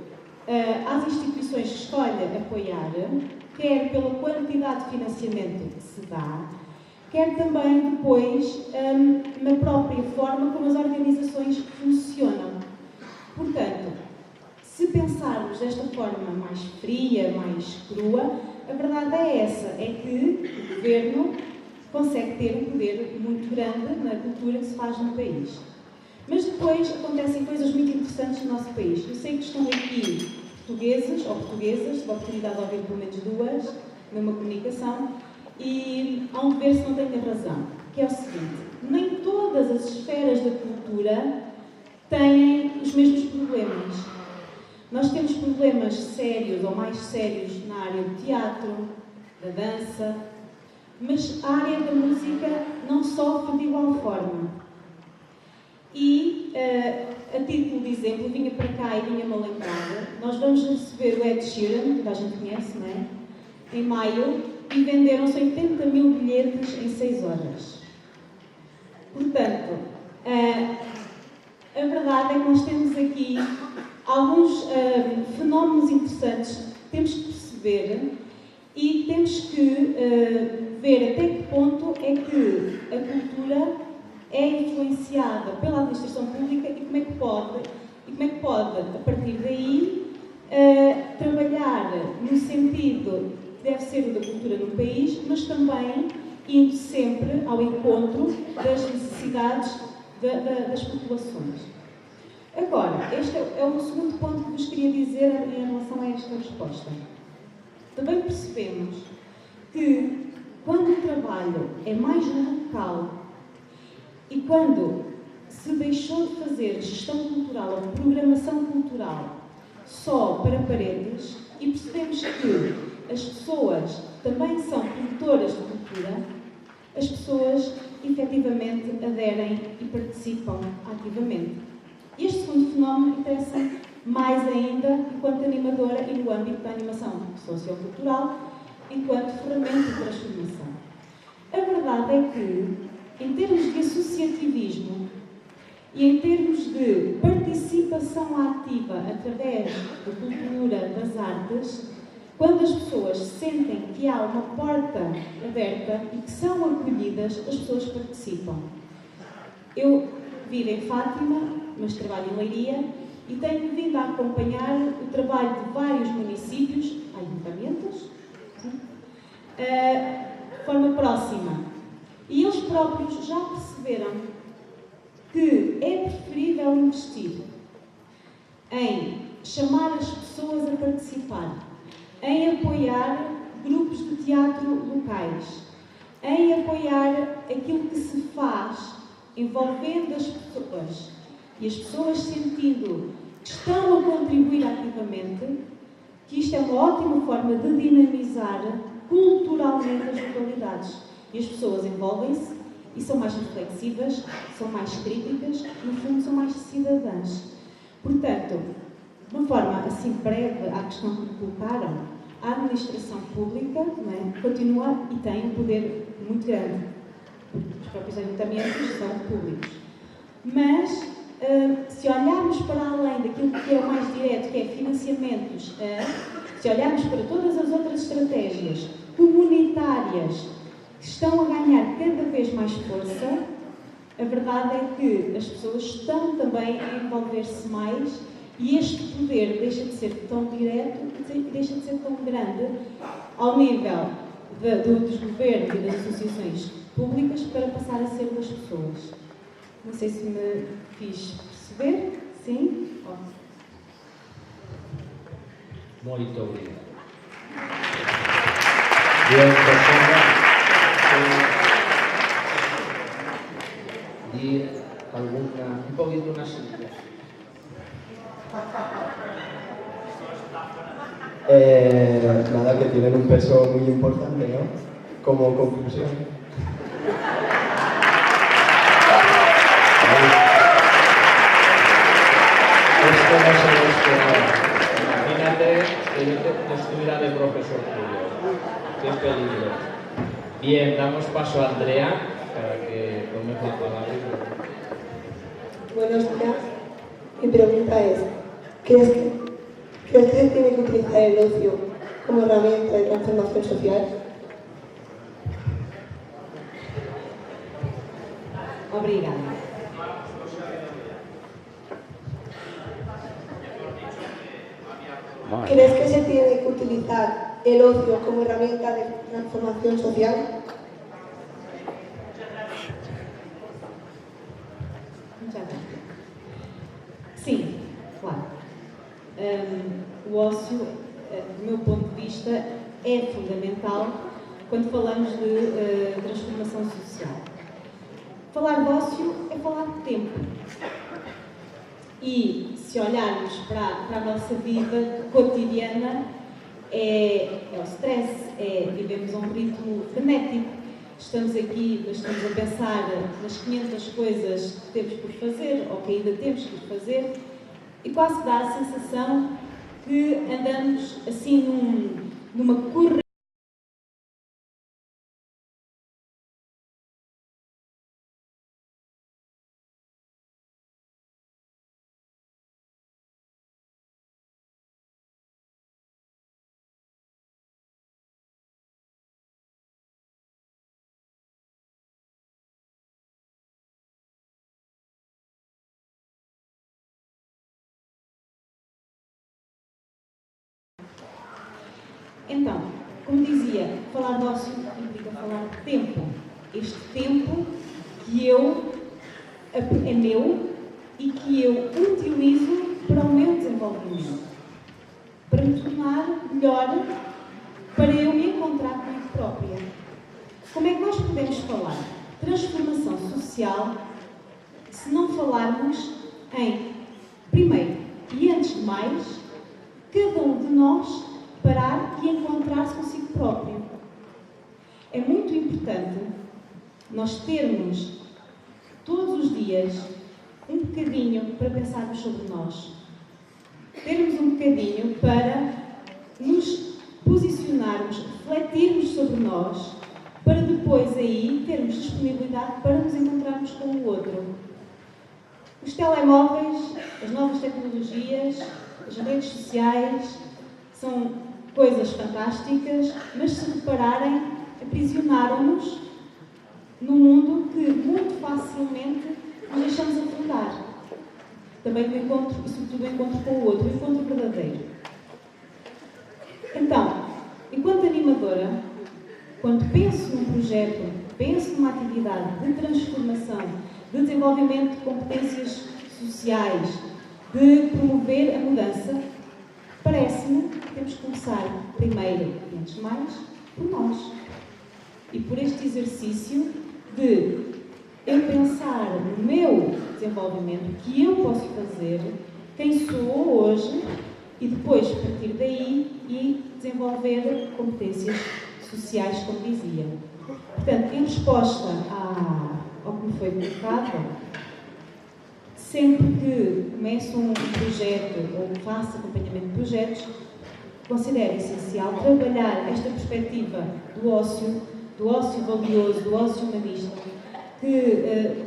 às instituições que escolhe apoiar, quer pela quantidade de financiamento que se dá, quer também depois na própria forma como as organizações funcionam. Portanto, se pensarmos desta forma mais fria, mais crua, a verdade é essa, é que o Governo consegue ter um poder muito grande na cultura que se faz no país. Mas depois acontecem coisas muito interessantes no nosso país. Eu sei que estão aqui portugueses ou portuguesas, tive a oportunidade de ouvir pelo menos duas numa comunicação, e há um ver se não tenho razão, que é o seguinte: nem todas as esferas da cultura têm os mesmos problemas. Nós temos problemas sérios ou mais sérios na área do teatro, da dança, mas a área da música não sofre de igual forma. E, a título de exemplo, vinha para cá e vinha-me a lembrar, nós vamos receber o Ed Sheeran, que a gente conhece, não é? Em maio, e venderam-se 80 mil bilhetes em 6 horas. Portanto, a verdade é que nós temos aqui alguns fenómenos interessantes que temos que perceber e temos que ver até que ponto é que a cultura é influenciada pela administração pública e como é que pode, a partir daí, trabalhar no sentido que deve ser o da cultura no país, mas também indo sempre ao encontro das necessidades das populações. Agora, este é o segundo ponto que vos queria dizer em relação a esta resposta. Também percebemos que, quando o trabalho é mais local e quando se deixou de fazer gestão cultural ou programação cultural só para paredes, e percebemos que as pessoas também são produtoras de cultura, as pessoas efetivamente aderem e participam ativamente. Este segundo fenómeno interessa mais ainda enquanto animadora e no âmbito da animação sociocultural, enquanto ferramenta de transformação. A verdade é que, em termos de associativismo, E em termos de participação ativa através da cultura, das artes, quando as pessoas sentem que há uma porta aberta e que são acolhidas, as pessoas participam. Eu vivo em Fátima, mas trabalho em Leiria, e tenho vindo a acompanhar o trabalho de vários municípios, ayuntamentos, de forma próxima. E eles próprios já perceberam que é preferível investir em chamar as pessoas a participar, em apoiar grupos de teatro locais, em apoiar aquilo que se faz envolvendo as pessoas e as pessoas sentindo que estão a contribuir ativamente, que isto é uma ótima forma de dinamizar culturalmente as localidades. E as pessoas envolvem-se e são mais reflexivas, são mais críticas, no fundo são mais cidadãs. Portanto, de uma forma assim breve à questão que me colocaram, a administração pública, não é, continua e tem um poder muito grande. Os próprios ayuntamentos são públicos. Mas, se olharmos para além daquilo que é o mais direto, que é financiamentos, se olharmos para todas as outras estratégias comunitárias que estão a ganhar cada vez mais força, a verdade é que as pessoas estão também a envolver-se mais e este poder deixa de ser tão direto e deixa de ser tão grande ao nível dos governos e das associações públicas para passar a ser das pessoas. Não sei se me fiz perceber. Sim? Muito obrigado. Bien, persona, di alguna, un poquito una silla. Nada, que tienen un peso muy importante, ¿no? Como conclusión. Esto no se lo esperaba. Imagínate que yo te estuviera de profesor tuyo. Qué peligro. Bien, damos paso a Andrea para que tome la palabra. Buenos días. Mi pregunta es, ¿crees que se tiene que utilizar el ocio como herramienta de transformación social? Obrigada. ¿Crees que se tiene que utilizar el ocio como herramienta de transformación social? Muchas gracias. Sim, claro. O ócio, do meu ponto de vista, é fundamental quando falamos de transformação social. Falar de ócio é falar de tempo. E se olharmos para a nossa vida cotidiana, é o stress, vivemos um ritmo frenético. Estamos aqui, mas estamos a pensar nas 500 coisas que temos por fazer ou que ainda temos por fazer e quase dá a sensação que andamos assim numa corrida. Então, como dizia, falar de ócio implica falar de tempo. Este tempo que é meu e que eu utilizo para o meu desenvolvimento, para me tornar melhor, para eu me encontrar comigo própria. Como é que nós podemos falar de transformação social se não falarmos em, primeiro e antes de mais, cada um de nós parar e encontrar-se consigo próprio. É muito importante nós termos todos os dias um bocadinho para pensarmos sobre nós. Termos um bocadinho para nos posicionarmos, refletirmos sobre nós, para depois aí termos disponibilidade para nos encontrarmos com o outro. Os telemóveis, as novas tecnologias, as redes sociais são coisas fantásticas, mas se repararem, aprisionaram-nos num mundo que muito facilmente nos deixamos afundar. Também do encontro, e sobretudo do encontro com o outro, o encontro verdadeiro. Então, enquanto animadora, quando penso num projeto, penso numa atividade de transformação, de desenvolvimento de competências sociais, de promover a mudança, parece-me que temos que começar primeiro, antes de mais, por nós. E por este exercício de eu pensar no meu desenvolvimento, o que eu posso fazer, quem sou hoje, e depois partir daí e desenvolver competências sociais, como dizia. Portanto, em resposta ao que me foi colocado, sempre que começo um projeto ou faço acompanhamento de projetos, considero essencial trabalhar esta perspectiva do ócio valioso, do ócio humanista, que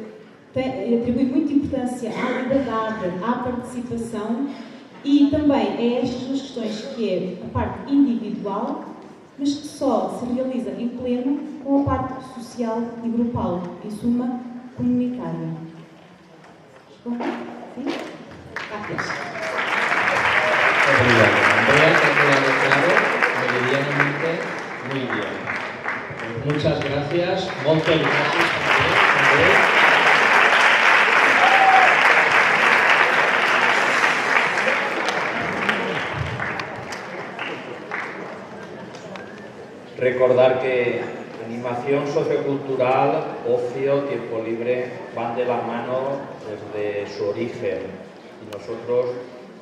atribui muita importância à liberdade, à participação e também a estas duas questões, que é a parte individual, mas que só se realiza em pleno com a parte social e grupal, em suma, comunitária. ¿Sí? Gracias. Obrigado. Andrea, te ha quedado claro, meridianamente muy bien. Muchas gracias. Moltes gràcies també. Recordar que animación sociocultural, ocio, tiempo libre van de la mano desde su origen y nosotros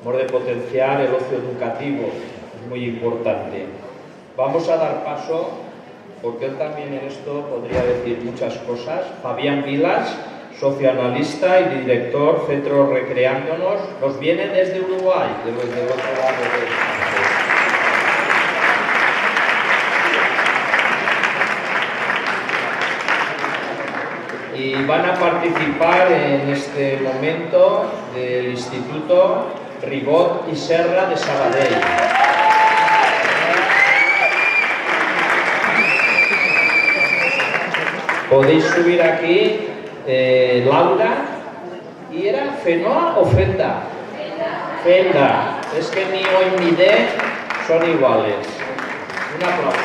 hemos de potenciar el ocio educativo, es muy importante. Vamos a dar paso, porque él también en esto podría decir muchas cosas. Fabián Vilas, socioanalista y director Centro Recreándonos, nos viene desde Uruguay, desde el otro lado de... Y van a participar en este momento del Instituto Ribot y Serra de Sabadell. Podéis subir aquí Laura, ¿y era Fenoa o Fenda? Fenda. Es que mi O y mi D son iguales. Un aplauso.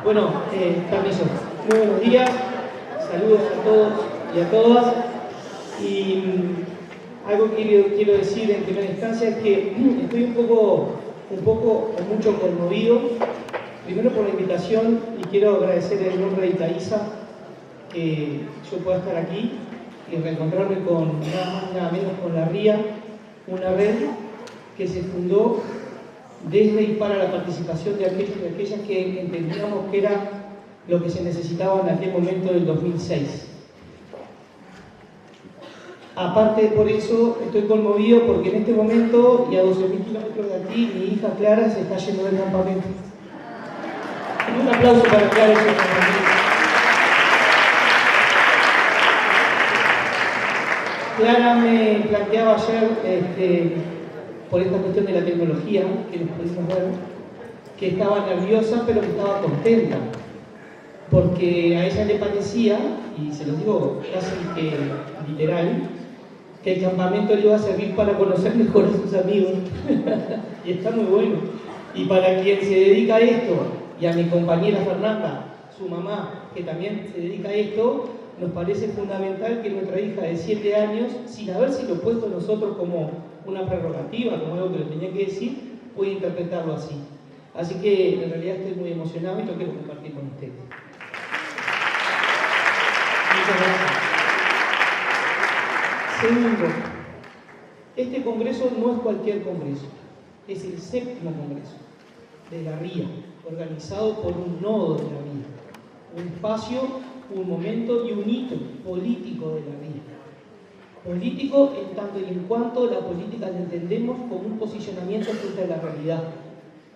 Bueno, permiso. Muy buenos días, saludos a todos y a todas. Y algo que quiero decir en primera instancia es que estoy un poco o mucho conmovido. Primero por la invitación, y quiero agradecer en nombre de Itaiza que yo pueda estar aquí y reencontrarme con nada más nada menos con la RIA, una red que se fundó desde y para la participación de aquellos y aquellas que entendíamos que era lo que se necesitaba en aquel momento del 2006. Aparte por eso estoy conmovido porque en este momento y a 12.000 kilómetros de aquí mi hija Clara se está yendo del campamento. Un aplauso para Clara y su campamento. Clara me planteaba ayer por esta cuestión de la tecnología, que nos pudimos ver, que estaba nerviosa pero que estaba contenta, porque a ella le parecía, y se lo digo casi que literal, que el campamento le iba a servir para conocer mejor a sus amigos, y está muy bueno. Y para quien se dedica a esto, y a mi compañera Fernanda, su mamá, que también se dedica a esto, nos parece fundamental que nuestra hija de 7 años, sin haber sido puesto nosotros como una prerrogativa, como algo que le tenía que decir, puede interpretarlo así. Así que en realidad estoy muy emocionado y lo quiero compartir con ustedes. Muchas gracias. Segundo, este congreso no es cualquier congreso, es el 7º congreso de la RIA, organizado por un nodo de la RIA, un espacio, un momento y un hito político de la RIA. Político en tanto y en cuanto la política la entendemos como un posicionamiento frente a la realidad,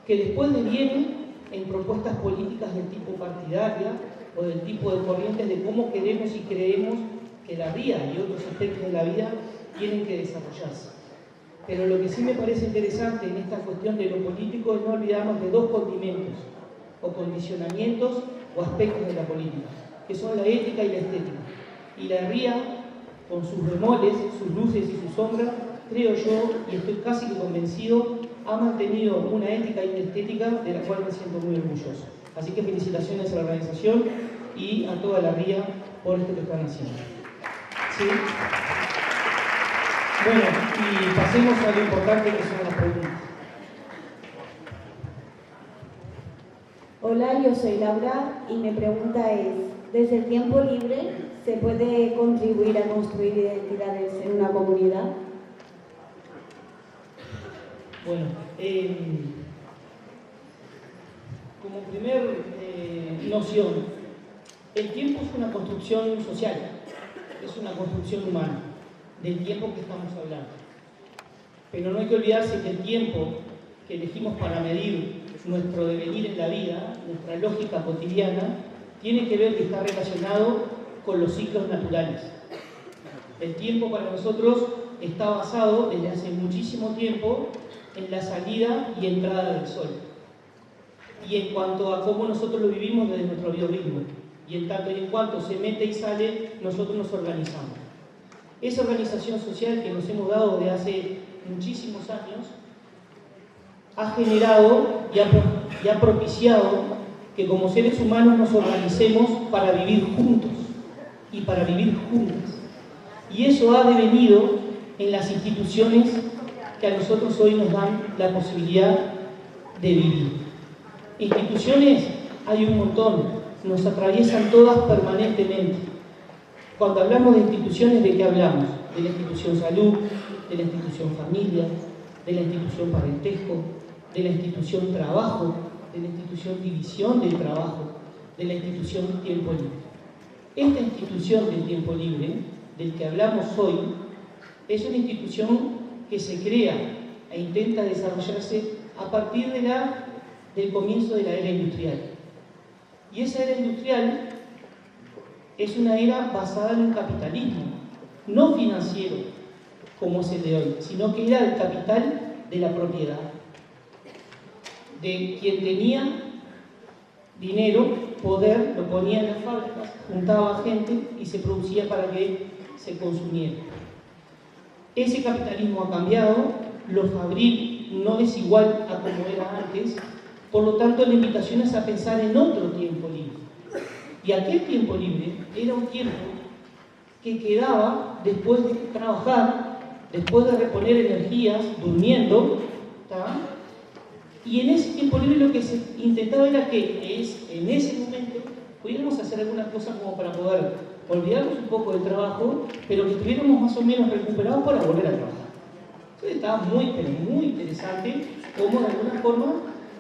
que después deviene en propuestas políticas del tipo partidaria o del tipo de corrientes de cómo queremos y creemos que la vida y otros aspectos de la vida tienen que desarrollarse. Pero lo que sí me parece interesante en esta cuestión de lo político es no olvidarnos de dos condimentos, o condicionamientos o aspectos de la política, que son la ética y la estética. Y la RIA, con sus bemoles, sus luces y sus sombras, creo yo, y estoy casi convencido, ha mantenido una ética y una estética de la cual me siento muy orgulloso. Así que felicitaciones a la organización y a toda la RIA por esto que están haciendo. ¿Sí? Bueno, y pasemos a lo importante que son las preguntas. Hola, yo soy Laura y mi pregunta es, ¿desde el tiempo libre se puede contribuir a construir identidades en una comunidad? Bueno, como primer noción, el tiempo es una construcción social, es una construcción humana, del tiempo que estamos hablando. Pero no hay que olvidarse que el tiempo que elegimos para medir nuestro devenir en la vida, nuestra lógica cotidiana, tiene que ver y está relacionado con los ciclos naturales. El tiempo para nosotros está basado desde hace muchísimo tiempo en la salida y entrada del sol. Y en cuanto a cómo nosotros lo vivimos desde nuestro biorritmo. Y en tanto y en cuanto se mete y sale, nosotros nos organizamos. Esa organización social que nos hemos dado desde hace muchísimos años ha generado y ha propiciado que como seres humanos nos organicemos para vivir juntos y para vivir juntas. Y eso ha devenido en las instituciones que a nosotros hoy nos dan la posibilidad de vivir. Instituciones hay un montón, nos atraviesan todas permanentemente. Cuando hablamos de instituciones, ¿de qué hablamos? De la institución salud, de la institución familia, de la institución parentesco, de la institución trabajo, de la institución división del trabajo, de la institución tiempo libre. Esta institución del tiempo libre, del que hablamos hoy, es una institución que se crea e intenta desarrollarse a partir del comienzo de la era industrial. Y esa era industrial es una era basada en un capitalismo, no financiero como es el de hoy, sino que era el capital de la propiedad, de quien tenía dinero, poder, lo ponía en las fábricas, juntaba gente y se producía para que se consumiera. Ese capitalismo ha cambiado, lo fabril no es igual a como era antes, por lo tanto la invitación es a pensar en otro tiempo libre. Y aquel tiempo libre era un tiempo que quedaba después de trabajar, después de reponer energías, durmiendo, ¿tá? Y en ese tiempo libre lo que se intentaba era que en ese momento pudiéramos hacer alguna cosa como para poder olvidarnos un poco del trabajo, pero que estuviéramos más o menos recuperados para volver a trabajar. Entonces estaba muy interesante cómo de alguna forma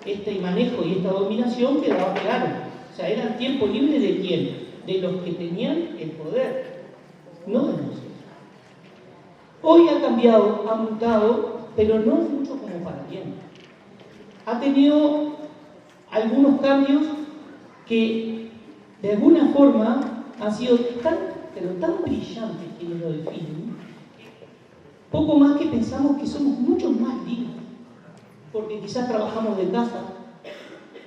este manejo y esta dominación quedaba claro. O sea, era el tiempo libre de quién, de los que tenían el poder, no de nosotros. Hoy ha cambiado, ha mutado, pero no es mucho como para bien. Ha tenido algunos cambios que de alguna forma han sido tan brillantes quienes lo definen, poco más que pensamos que somos mucho más libres, porque quizás trabajamos de casa,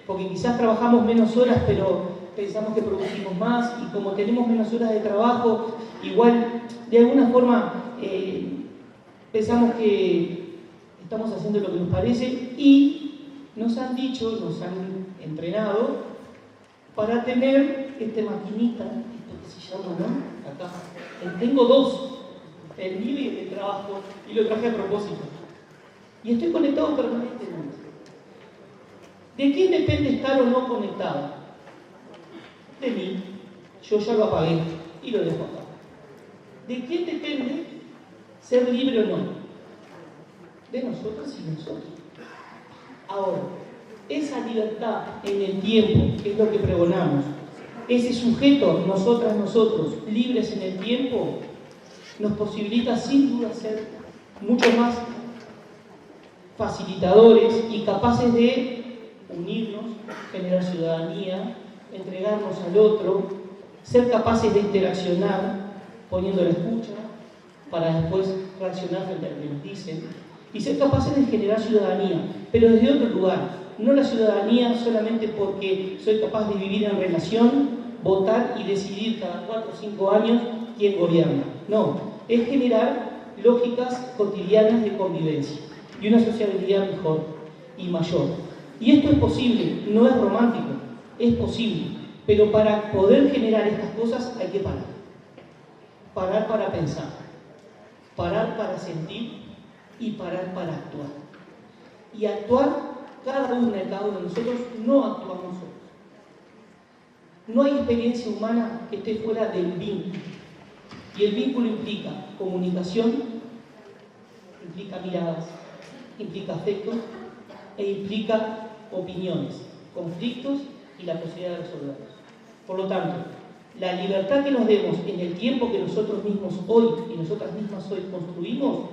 porque quizás trabajamos menos horas, pero pensamos que producimos más, y como tenemos menos horas de trabajo, igual de alguna forma pensamos que estamos haciendo lo que nos parece, y nos han dicho, nos han entrenado para tener esta maquinita, esto que se llama, ¿no? Acá. Tengo dos, el mío y el del trabajo, y lo traje a propósito. Y estoy conectado permanentemente. ¿De quién depende estar o no conectado? De mí. Yo ya lo apagué y lo dejo acá. ¿De quién depende ser libre o no? De nosotras y nosotros. Ahora, esa libertad en el tiempo, que es lo que pregonamos, ese sujeto, nosotras, nosotros, libres en el tiempo, nos posibilita sin duda ser mucho más facilitadores y capaces de unirnos, generar ciudadanía, entregarnos al otro, ser capaces de interaccionar poniendo la escucha para después reaccionar frente a lo que nos dicen y ser capaces de generar ciudadanía, pero desde otro lugar, no la ciudadanía solamente porque soy capaz de vivir en relación, votar y decidir cada 4 o 5 años quién gobierna. No, es generar lógicas cotidianas de convivencia y una sociabilidad mejor y mayor. Y esto es posible, no es romántico, es posible, pero para poder generar estas cosas hay que parar. Parar para pensar, parar para sentir y parar para actuar. Y actuar, cada uno de nosotros no actuamos solos. No hay experiencia humana que esté fuera del vínculo. Y el vínculo implica comunicación, implica miradas, implica afecto e implica opiniones, conflictos y la posibilidad de resolverlos. Por lo tanto, la libertad que nos demos en el tiempo que nosotros mismos hoy y nosotras mismas hoy construimos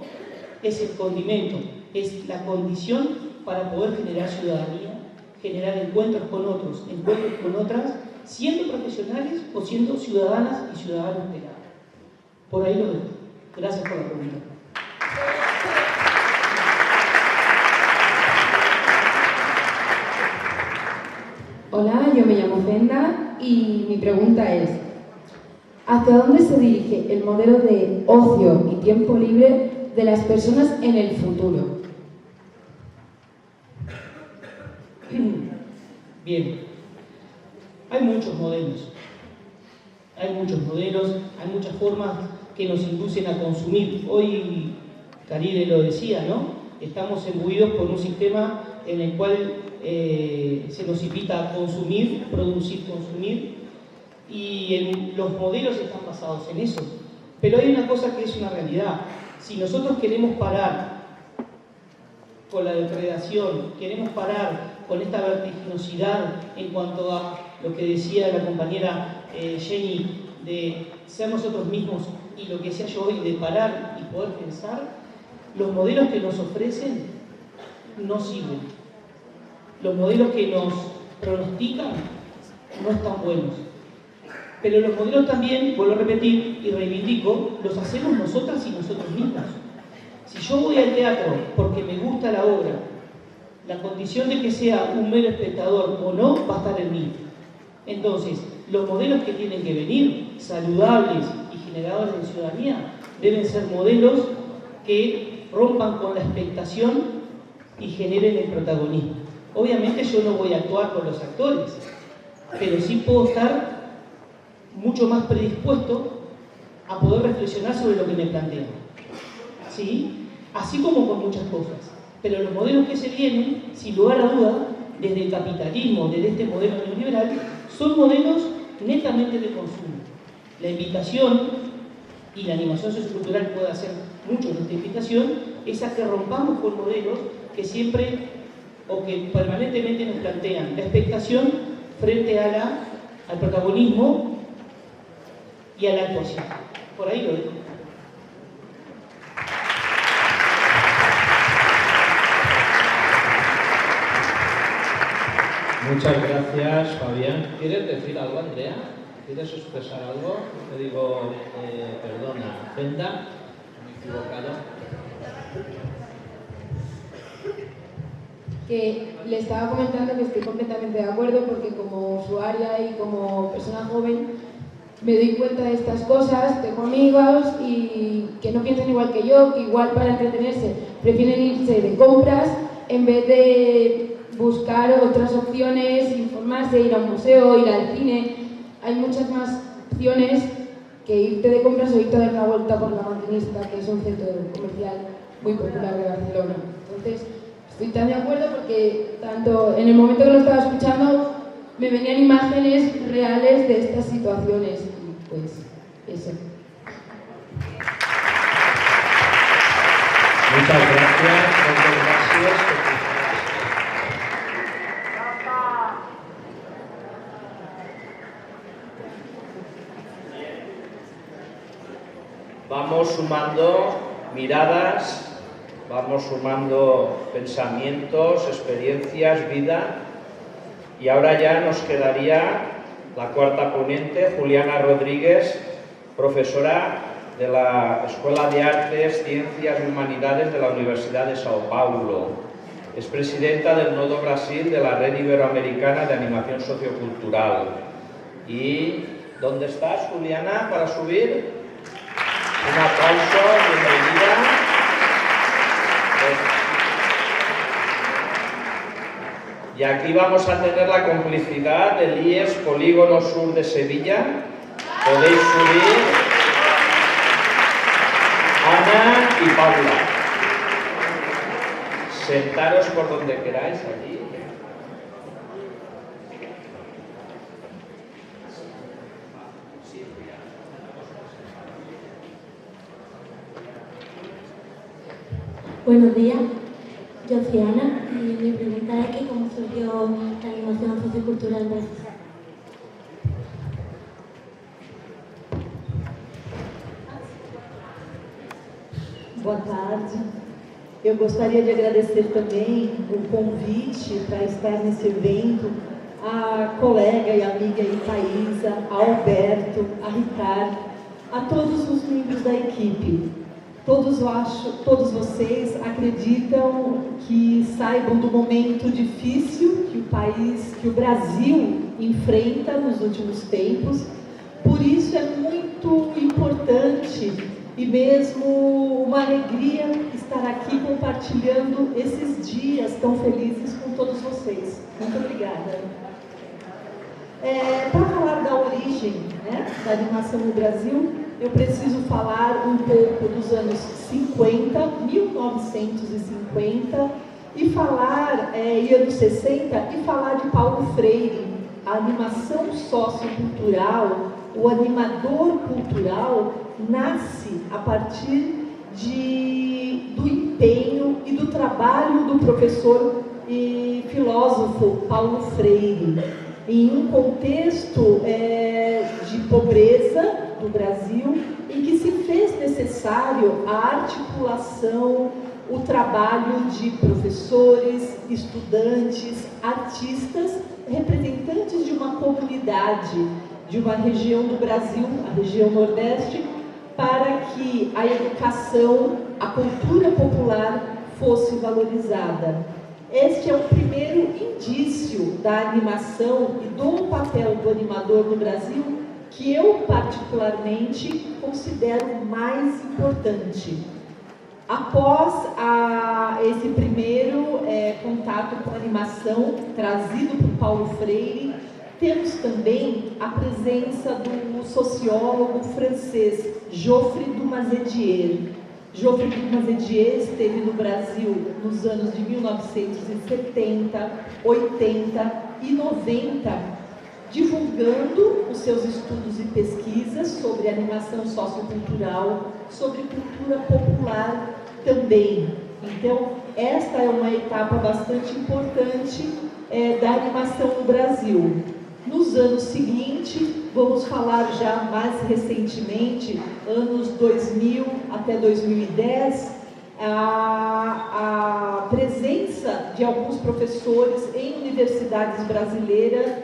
es el condimento, es la condición para poder generar ciudadanía, generar encuentros con otros, encuentros con otras, siendo profesionales o siendo ciudadanas y ciudadanos de la. Por ahí lo dejo. Gracias por la pregunta. Hola, yo me llamo Fenda y mi pregunta es: ¿hacia dónde se dirige el modelo de ocio y tiempo libre de las personas en el futuro? Bien, hay muchos modelos, hay muchas formas que nos inducen a consumir. Hoy Caride lo decía, ¿no? Estamos imbuidos por un sistema en el cual se nos invita a consumir, producir, consumir, y los modelos están basados en eso. Pero hay una cosa que es una realidad. Si nosotros queremos parar con la depredación, queremos parar con esta vertiginosidad en cuanto a lo que decía la compañera Jenny, de ser nosotros mismos, y lo que decía yo hoy, de parar y poder pensar, los modelos que nos ofrecen no sirven. Los modelos que nos pronostican no están buenos. Pero los modelos también, vuelvo a repetir y reivindico, los hacemos nosotras y nosotros mismos. Si yo voy al teatro porque me gusta la obra, la condición de que sea un mero espectador o no va a estar en mí. Entonces, los modelos que tienen que venir, saludables y generadores de ciudadanía, deben ser modelos que rompan con la expectación y generen el protagonismo. Obviamente yo no voy a actuar con los actores, pero sí puedo estar mucho más predispuesto a poder reflexionar sobre lo que me plantean. ¿Sí? Así como con muchas cosas. Pero los modelos que se vienen, sin lugar a duda, desde el capitalismo, desde este modelo neoliberal, son modelos netamente de consumo. La invitación, y la animación sociocultural puede hacer mucho de esta invitación, es a que rompamos con modelos que siempre o que permanentemente nos plantean la expectación frente a al protagonismo y a la actuación. Por ahí lo dejo. Muchas gracias, Fabián. ¿Quieres decir algo, Andrea? ¿Quieres expresar algo? Te digo, perdona, Fenda, me he equivocado. Que le estaba comentando que estoy completamente de acuerdo, porque como usuaria y como persona joven me doy cuenta de estas cosas. Tengo amigos y que no piensan igual que yo, que igual para entretenerse prefieren irse de compras en vez de buscar otras opciones, informarse, ir a un museo, ir al cine. Hay muchas más opciones que irte de compras o irte a dar una vuelta por La Maquinista, que es un centro comercial muy popular de Barcelona. Entonces, estoy tan de acuerdo porque tanto en el momento que lo estaba escuchando me venían imágenes reales de estas situaciones. Y pues, eso. Muchas gracias, muchas gracias. Vamos vamos sumando miradas, vamos sumando pensamientos, experiencias, vida, y ahora ya nos quedaría la cuarta ponente, Juliana Rodríguez, profesora de la Escuela de Artes, Ciencias y Humanidades de la Universidad de Sao Paulo. Es presidenta del Nodo Brasil de la Red Iberoamericana de Animación Sociocultural. ¿Y dónde estás, Juliana, para subir? Un aplauso, bienvenida. Y aquí vamos a tener la complicidad del IES Polígono Sur de Sevilla. Podéis subir Ana y Paula. Sentaros por donde queráis allí. Buenos días, yo soy Ana y mi pregunta es que cómo surgió la animación sociocultural en Brasil. Boa tarde. Eu gostaria de agradecer também o convite para estar nesse evento, a colega e amiga Thaisa, a Alberto, a Ricardo, a todos os membros da equipe. Todos vocês acreditam que saibam do momento difícil que o Brasil enfrenta nos últimos tempos. Por isso é muito importante e mesmo uma alegria estar aqui compartilhando esses dias tão felizes com todos vocês. Muito obrigada. Para falar da origem, da animação no Brasil, eu preciso falar um pouco dos anos 50, 1950, e falar, e anos 60, e falar de Paulo Freire. A animação sociocultural, o animador cultural, nasce a partir do empenho e do trabalho do professor e filósofo Paulo Freire, em um contexto de pobreza do Brasil, em que se fez necessário a articulação, o trabalho de professores, estudantes, artistas, representantes de uma comunidade, de uma região do Brasil, a região Nordeste, para que a educação, a cultura popular fosse valorizada. Este é o primeiro indício da animação e do papel do animador no Brasil que eu particularmente considero mais importante. Após esse primeiro contato com a animação trazido por Paulo Freire, temos também a presença do sociólogo francês Geoffrey Dumazedier. Geoffrey Dumazedier esteve no Brasil nos anos de 1970, 80 e 90, divulgando os seus estudos e pesquisas sobre animação sociocultural, sobre cultura popular também. Então, esta é uma etapa bastante importante da animação no Brasil. Nos anos seguintes, vamos falar já mais recentemente, anos 2000 até 2010, a presença de alguns professores em universidades brasileiras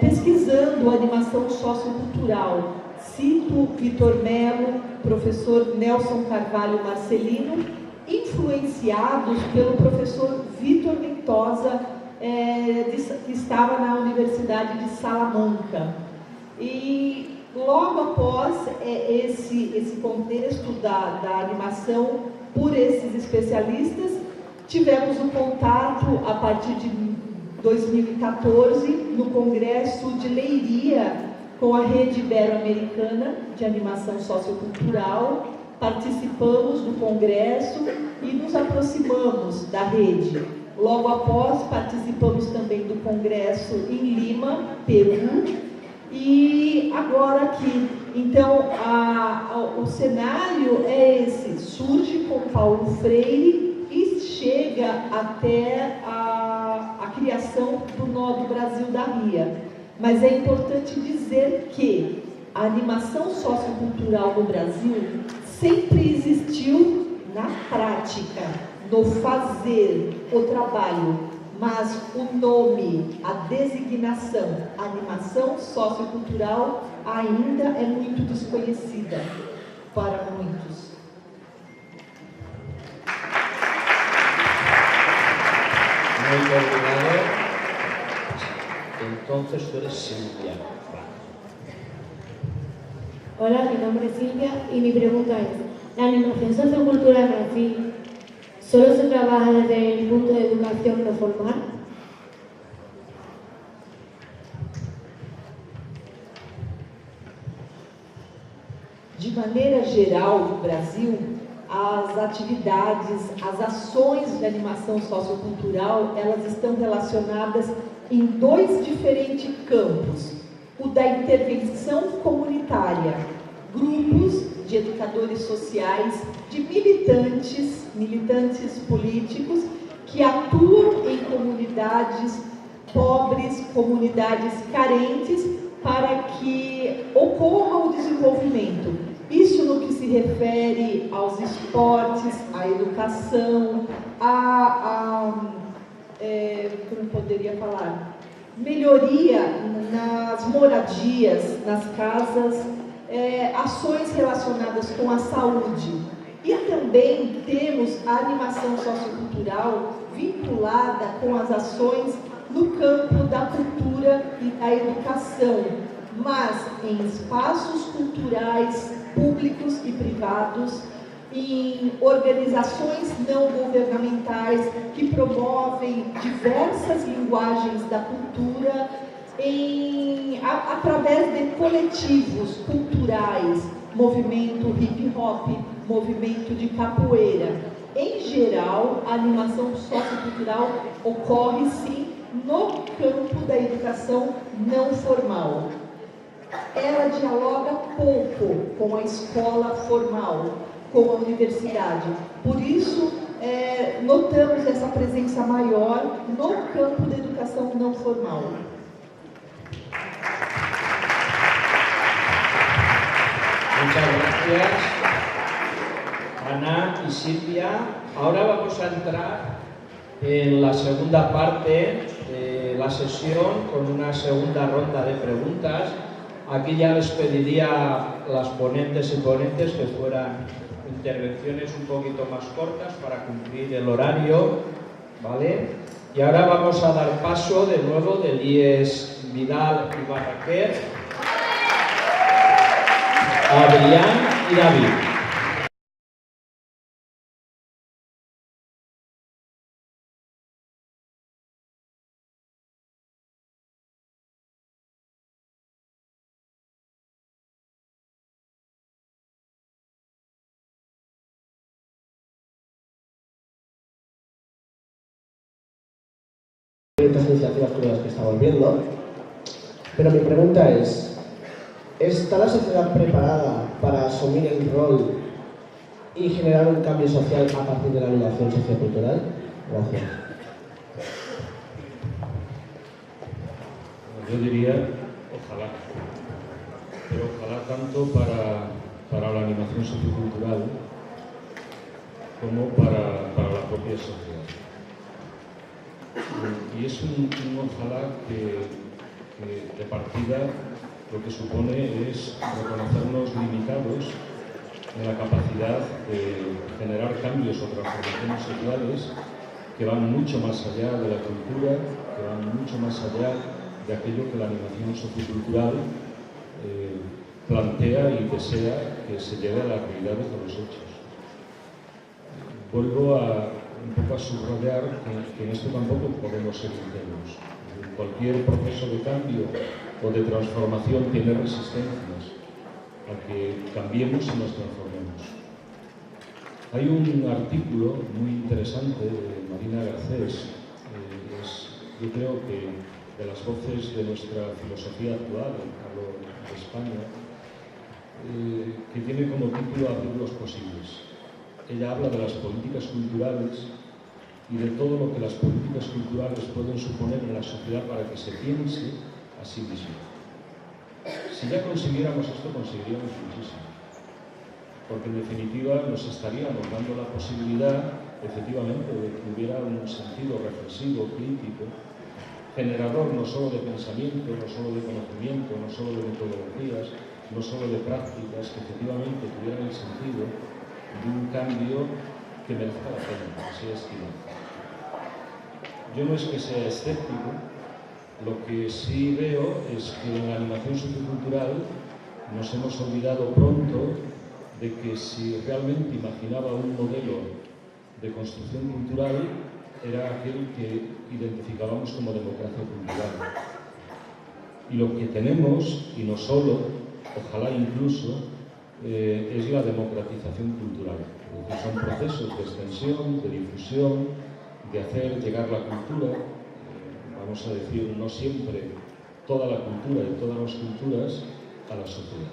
pesquisando a animação sociocultural. Cito Vitor Melo, professor Nelson Carvalho Marcelino, influenciados pelo professor Vitor Ventosa, que estava na Universidade de Salamanca. E logo após esse contexto da animação por esses especialistas, tivemos um contato a partir de 2014 no Congresso de Leiria com a Rede Ibero-Americana de Animação Sociocultural. Participamos do Congresso e nos aproximamos da rede. Logo após, participamos também do Congresso em Lima, Peru, e agora aqui. Então, o cenário é esse, surge com Paulo Freire e chega até a criação do Nodo Brasil da RIA. Mas é importante dizer que a animação sociocultural no Brasil sempre existiu na prática, no fazer, o trabalho, mas o nome, a designação, a animação sociocultural ainda é muito desconhecida para muitos. Muy coordinado. Entonces tú eres Silvia. Hola, mi nombre es Silvia y mi pregunta es, ¿la animación sociocultural en Brasil solo se trabaja desde el punto de educación no formal? De maneira geral, no Brasil, as atividades, as ações de animação sociocultural, elas estão relacionadas em dois diferentes campos. O da intervenção comunitária, grupos de educadores sociais, de militantes políticos que atuam em comunidades pobres, comunidades carentes, para que ocorra o desenvolvimento. Isso no que se refere aos esportes, à educação, como poderia falar, melhoria nas moradias, nas casas, ações relacionadas com a saúde. E também temos a animação sociocultural vinculada com as ações no campo da cultura e da educação, mas em espaços culturais públicos e privados, em organizações não governamentais que promovem diversas linguagens da cultura, através de coletivos culturais, movimento hip hop, movimento de capoeira. Em geral, a animação sociocultural ocorre sim no campo da educação não formal. Ela dialoga pouco com a escola formal, com a universidade. Por isso, notamos essa presença maior no campo da educação não formal. Muchas gracias, Ana y Silvia. Ahora vamos a entrar en la segunda parte de la sesión con una segunda ronda de preguntas. Aquí ya les pediría a las ponentes y ponentes que fueran intervenciones un poquito más cortas para cumplir el horario, ¿vale? Y ahora vamos a dar paso de nuevo de Elías Vidal y Barraquer a Adrián y David. Estas iniciativas como las que estamos viendo, pero mi pregunta es, ¿está la sociedad preparada para asumir el rol y generar un cambio social a partir de la animación sociocultural? Gracias. Yo diría, ojalá, pero ojalá tanto para la animación sociocultural como para la propia sociedad. Y es un ojalá que de partida lo que supone es reconocernos limitados en la capacidad de generar cambios o transformaciones sociales que van mucho más allá de la cultura, que van mucho más allá de aquello que la animación sociocultural plantea y desea que se lleve a las realidades de los hechos. Vuelvo un poco a subrayar que en esto tampoco podemos ser ingenuos. Cualquier proceso de cambio o de transformación tiene resistencias a que cambiemos y nos transformemos. Hay un artículo muy interesante de Marina Garcés, yo creo que de las voces de nuestra filosofía actual a lo de España, que tiene como título Hacerlos posibles. Ella habla de las políticas culturales y de todo lo que las políticas culturales pueden suponer en la sociedad para que se piense a sí mismo. Si ya consiguiéramos esto, conseguiríamos muchísimo. porque en definitiva nos estaríamos dando la posibilidad, efectivamente, de que hubiera un sentido reflexivo, crítico, generador no solo de pensamiento, no solo de conocimiento, no solo de metodologías, no solo de prácticas, que efectivamente tuvieran el sentido de un cambio que merezca la pena, que sea estimado. Yo no es que sea escéptico, lo que sí veo es que en la animación sociocultural nos hemos olvidado pronto de que si realmente imaginaba un modelo de construcción cultural era aquel que identificábamos como democracia cultural. Y lo que tenemos, y no solo, ojalá incluso, es la democratización cultural. Es decir, son procesos de extensión, de difusión, de hacer llegar la cultura, vamos a decir, no siempre toda la cultura y todas las culturas, a la sociedad.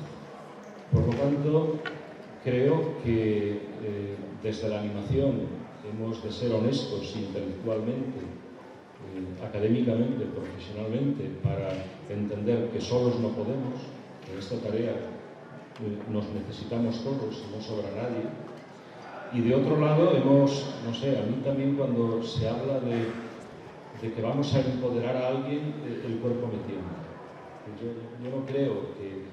Por lo tanto, creo que desde la animación hemos de ser honestos intelectualmente, académicamente, profesionalmente, para entender que solos no podemos, en esta tarea nos necesitamos todos y no sobra nadie. Y de otro lado hemos, no sé, a mí también cuando se habla de que vamos a empoderar a alguien, el cuerpo me tiembla. Yo no creo que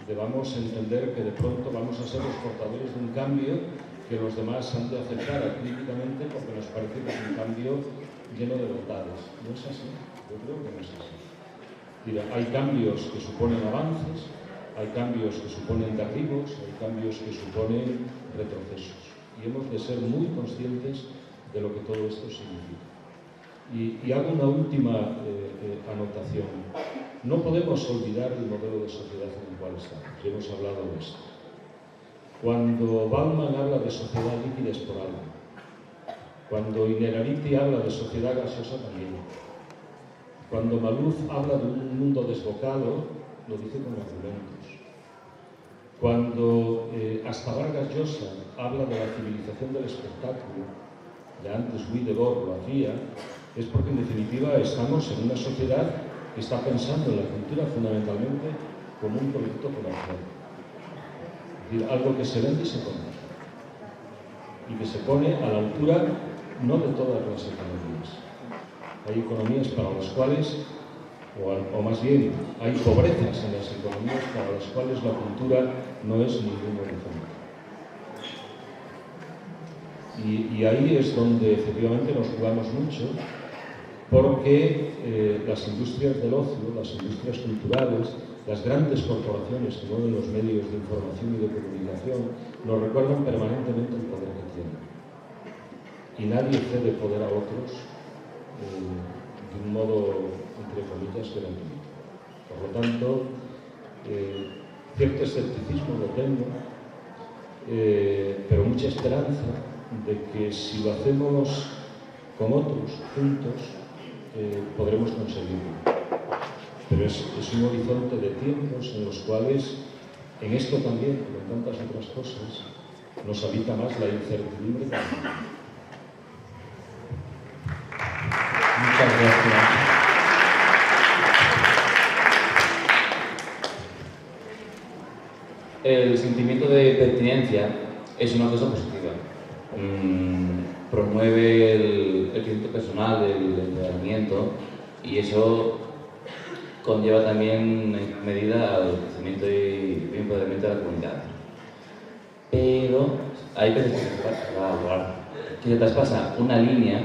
debamos entender que de pronto vamos a ser los portadores de un cambio que los demás han de aceptar críticamente porque nos parece que es un cambio lleno de bondades. No es así, yo creo que no es así. Mira, hay cambios que suponen avances, hay cambios que suponen derribos, hay cambios que suponen retrocesos. Y hemos de ser muy conscientes de lo que todo esto significa. Y hago una última anotación. No podemos olvidar el modelo de sociedad en el cual estamos. Ya hemos hablado de esto. Cuando Bauman habla de sociedad líquida es por algo. Cuando Innerarity habla de sociedad gaseosa también. Cuando Maluf habla de un mundo desbocado, lo dice con argumentos. Cuando hasta Vargas Llosa habla de la civilización del espectáculo, ya antes Louis Debord lo hacía, es porque en definitiva estamos en una sociedad que está pensando en la cultura fundamentalmente como un producto comercial. Es decir, algo que se vende y se compra. Y que se pone a la altura no de todas las economías. Hay economías para las cuales, o más bien, hay pobrezas en las economías para las cuales la cultura no es ningún horizonte. Y ahí es donde efectivamente nos jugamos mucho, porque las industrias del ocio, las industrias culturales, las grandes corporaciones que mueven los medios de información y de comunicación, nos recuerdan permanentemente el poder que tienen. Y nadie cede poder a otros de un modo, entre comillas, gratuito. Por lo tanto, cierto escepticismo lo tengo, pero mucha esperanza de que si lo hacemos con otros, juntos, podremos conseguirlo. Pero es un horizonte de tiempos en los cuales, en esto también, como en tantas otras cosas, nos habita más la incertidumbre que la certidumbre. Muchas gracias. El sentimiento de pertenencia es una cosa positiva. Promueve el crecimiento personal, el empoderamiento, y eso conlleva también en medida al crecimiento y empoderamiento de la comunidad. Pero hay veces que se traspasa una línea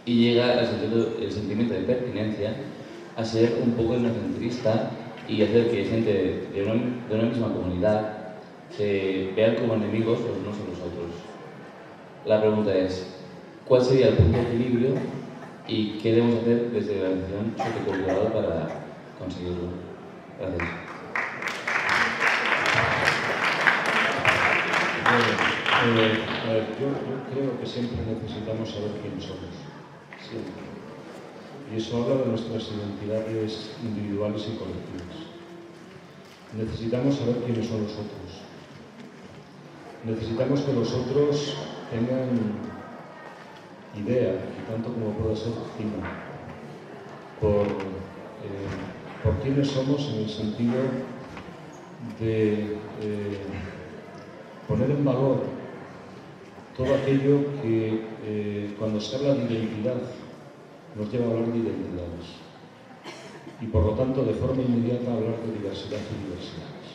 y llega el sentimiento de pertenencia a ser un poco etnocentrista y hacer que gente de una misma comunidad se vean como enemigos los unos a los otros. La pregunta es, ¿cuál sería el punto de equilibrio y qué debemos hacer desde la organización sociocultural para conseguirlo? Gracias. Yo creo que siempre necesitamos saber quién somos. Siempre. Y eso habla de nuestras identidades individuales y colectivas. Necesitamos saber quiénes son los otros. Necesitamos que los otros tengan idea, y tanto como pueda ser estima, por quiénes somos en el sentido de poner en valor todo aquello que cuando se habla de identidad nos lleva a hablar de identidades y por lo tanto de forma inmediata hablar de diversidad y diversidades.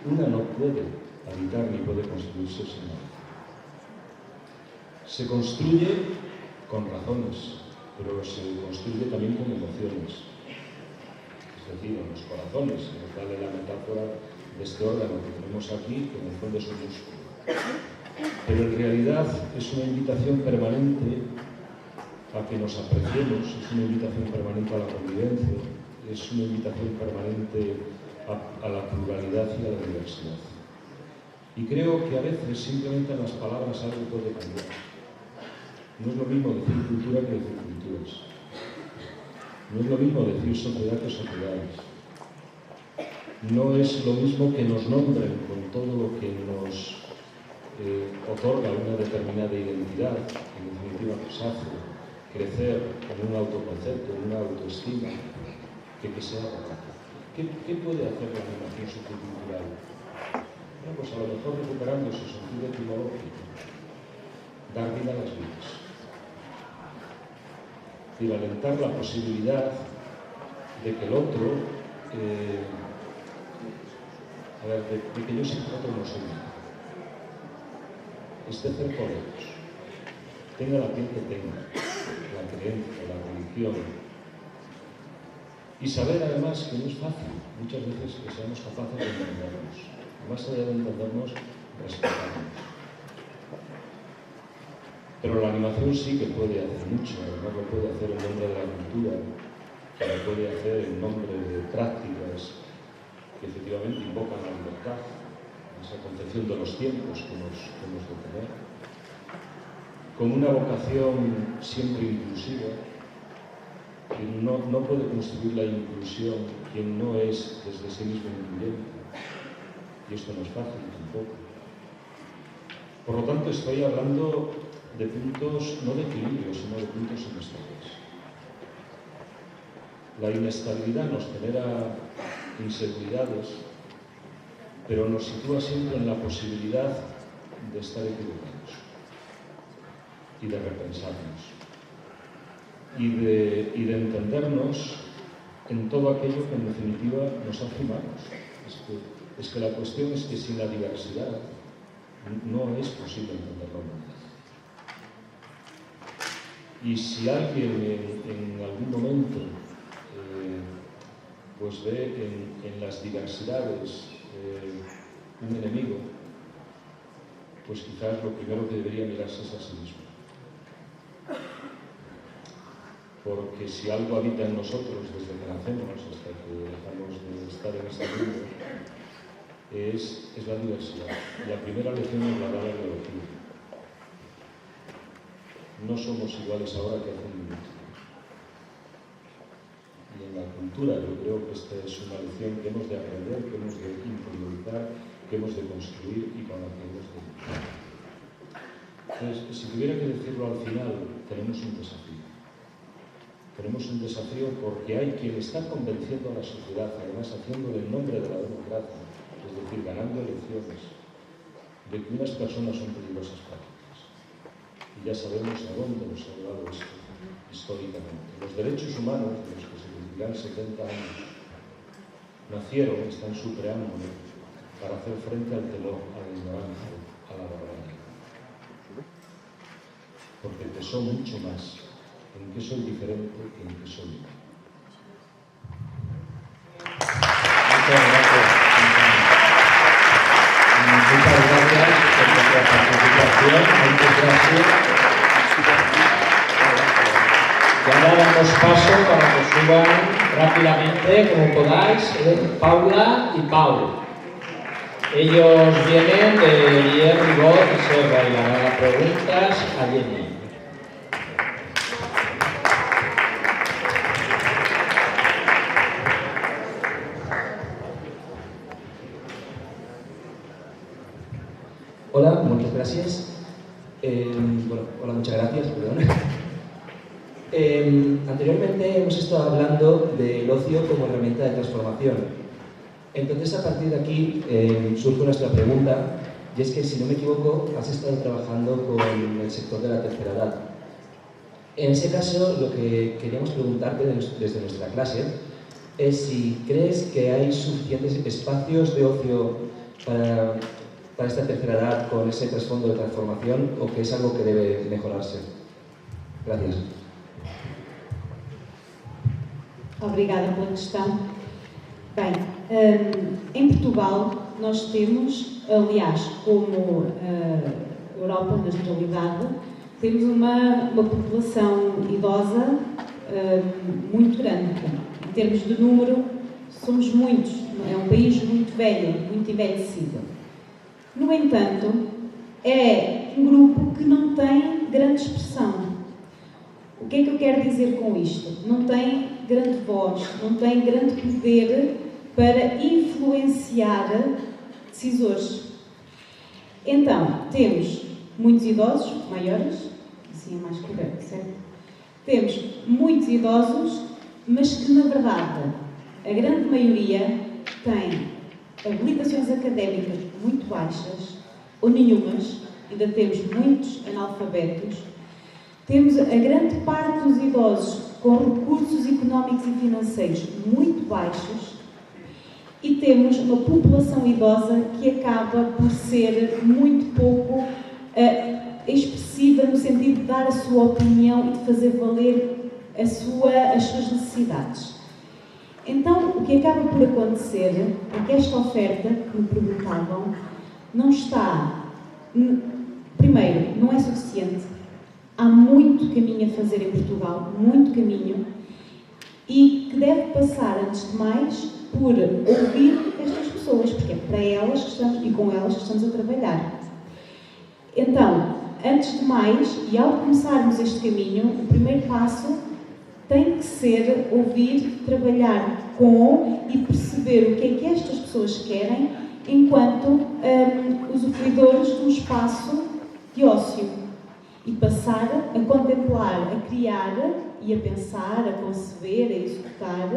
Una no puede habitar ni puede construirse sin otra. Se construye con razones, pero se construye también con emociones. Es decir, en los corazones, nos vale la metáfora de este órgano que tenemos aquí, que en el fondo es un músculo. Pero en realidad es una invitación permanente a que nos apreciemos, es una invitación permanente a la convivencia, es una invitación permanente a la pluralidad y a la diversidad. Y creo que a veces simplemente en las palabras algo puede cambiar. No es lo mismo decir cultura que decir culturas. No es lo mismo decir sociedad que sociedades. No es lo mismo que nos nombren con todo lo que nos otorga una determinada identidad, que en definitiva nos hace crecer en un autoconcepto, en una autoestima, que sea real. ¿Qué puede hacer la animación sociocultural? Bueno, pues a lo mejor recuperando su sentido etimológico, dar vida a las vidas. Y alentar la posibilidad de que el otro, de que yo siempre otro no soy nada. Esté cerca de ellos, tenga la piel que tenga, la creencia, la religión, y saber además que no es fácil, muchas veces que seamos capaces de entendernos, más allá de entendernos, respetarnos. Pero la animación sí que puede hacer mucho, además lo puede hacer en nombre de la cultura, lo puede hacer en nombre de prácticas que efectivamente invocan la libertad, esa concepción de los tiempos que hemos de tener, con una vocación siempre inclusiva. Quien no puede construir la inclusión quien no es desde sí mismo incluyente. Y esto no es fácil tampoco. Por lo tanto, estoy hablando de puntos, no de equilibrio, sino de puntos inestables. La inestabilidad nos genera inseguridades, pero nos sitúa siempre en la posibilidad de estar equivocados y de repensarnos. Y de entendernos en todo aquello que en definitiva nos hace humanos. Es que la cuestión es que sin la diversidad no es posible entender la humanidad. Y si alguien en algún momento pues ve en las diversidades un enemigo, pues quizás lo primero que debería mirarse es a sí mismo. Porque si algo habita en nosotros desde que nacemos hasta que dejamos de estar en este mundo, es la diversidad. La primera lección nos la da la biología. No somos iguales ahora que hace un minuto. Y en la cultura yo creo que esta es una lección que hemos de aprender, que hemos de interiorizar, que hemos de construir y con la que hemos de luchar. Entonces, si tuviera que decirlo al final, tenemos un desafío. Tenemos un desafío porque hay quien está convenciendo a la sociedad, además haciéndolo en nombre de la democracia, es decir, ganando elecciones, de que unas personas son peligrosas prácticas. Y ya sabemos a dónde nos ha llevado esto históricamente. Los derechos humanos, de los que se cumplirán 70 años, nacieron, están en su preámbulo, para hacer frente al temor, a la ignorancia, a la barbarie. Porque pesó mucho más en qué soy diferente que en qué soy yo. Muchas gracias por vuestra participación. Muchas gracias. Y ahora damos paso para que suban rápidamente, como podáis, Paula y Pau. Ellos vienen de Lier, Ribot y Serra y le harán preguntas a Jenny. Hola, muchas gracias. Muchas gracias, perdón. Anteriormente hemos estado hablando del ocio como herramienta de transformación. Entonces, a partir de aquí surge nuestra pregunta, y es que, si no me equivoco, has estado trabajando con el sector de la tercera edad. En ese caso, lo que queríamos preguntarte desde nuestra clase es si crees que hay suficientes espacios de ocio para esta tercera edad con ese trasfondo de transformación, o que es algo que debe mejorarse. Gracias. Obrigada pela questão. Bem, em Portugal nós temos, aliás, como a Europa na generalidade, temos uma população idosa muito grande. Em termos de número, somos muitos. É um país muito velho, muito envelhecido. No entanto, é um grupo que não tem grande expressão. O que é que eu quero dizer com isto? Não tem grande voz, não tem grande poder para influenciar decisores. Então, temos muitos idosos, maiores, assim é mais correto, certo? Temos muitos idosos, mas que, na verdade, a grande maioria tem habilitações académicas muito baixas, ou nenhumas, ainda temos muitos analfabetos. Temos a grande parte dos idosos com recursos económicos e financeiros muito baixos e temos uma população idosa que acaba por ser muito pouco expressiva no sentido de dar a sua opinião e de fazer valer as suas necessidades. Então, o que acaba por acontecer é que esta oferta, que me perguntavam, não está... Primeiro, não é suficiente. Há muito caminho a fazer em Portugal, muito caminho, e que deve passar, antes de mais, por ouvir estas pessoas, porque é para elas que estamos, e com elas que estamos a trabalhar. Então, antes de mais, e ao começarmos este caminho, o primeiro passo tem que ser ouvir, trabalhar com e perceber o que é que estas pessoas querem enquanto usufruidores de um espaço de ócio e passar a contemplar, a criar e a pensar, a conceber, a executar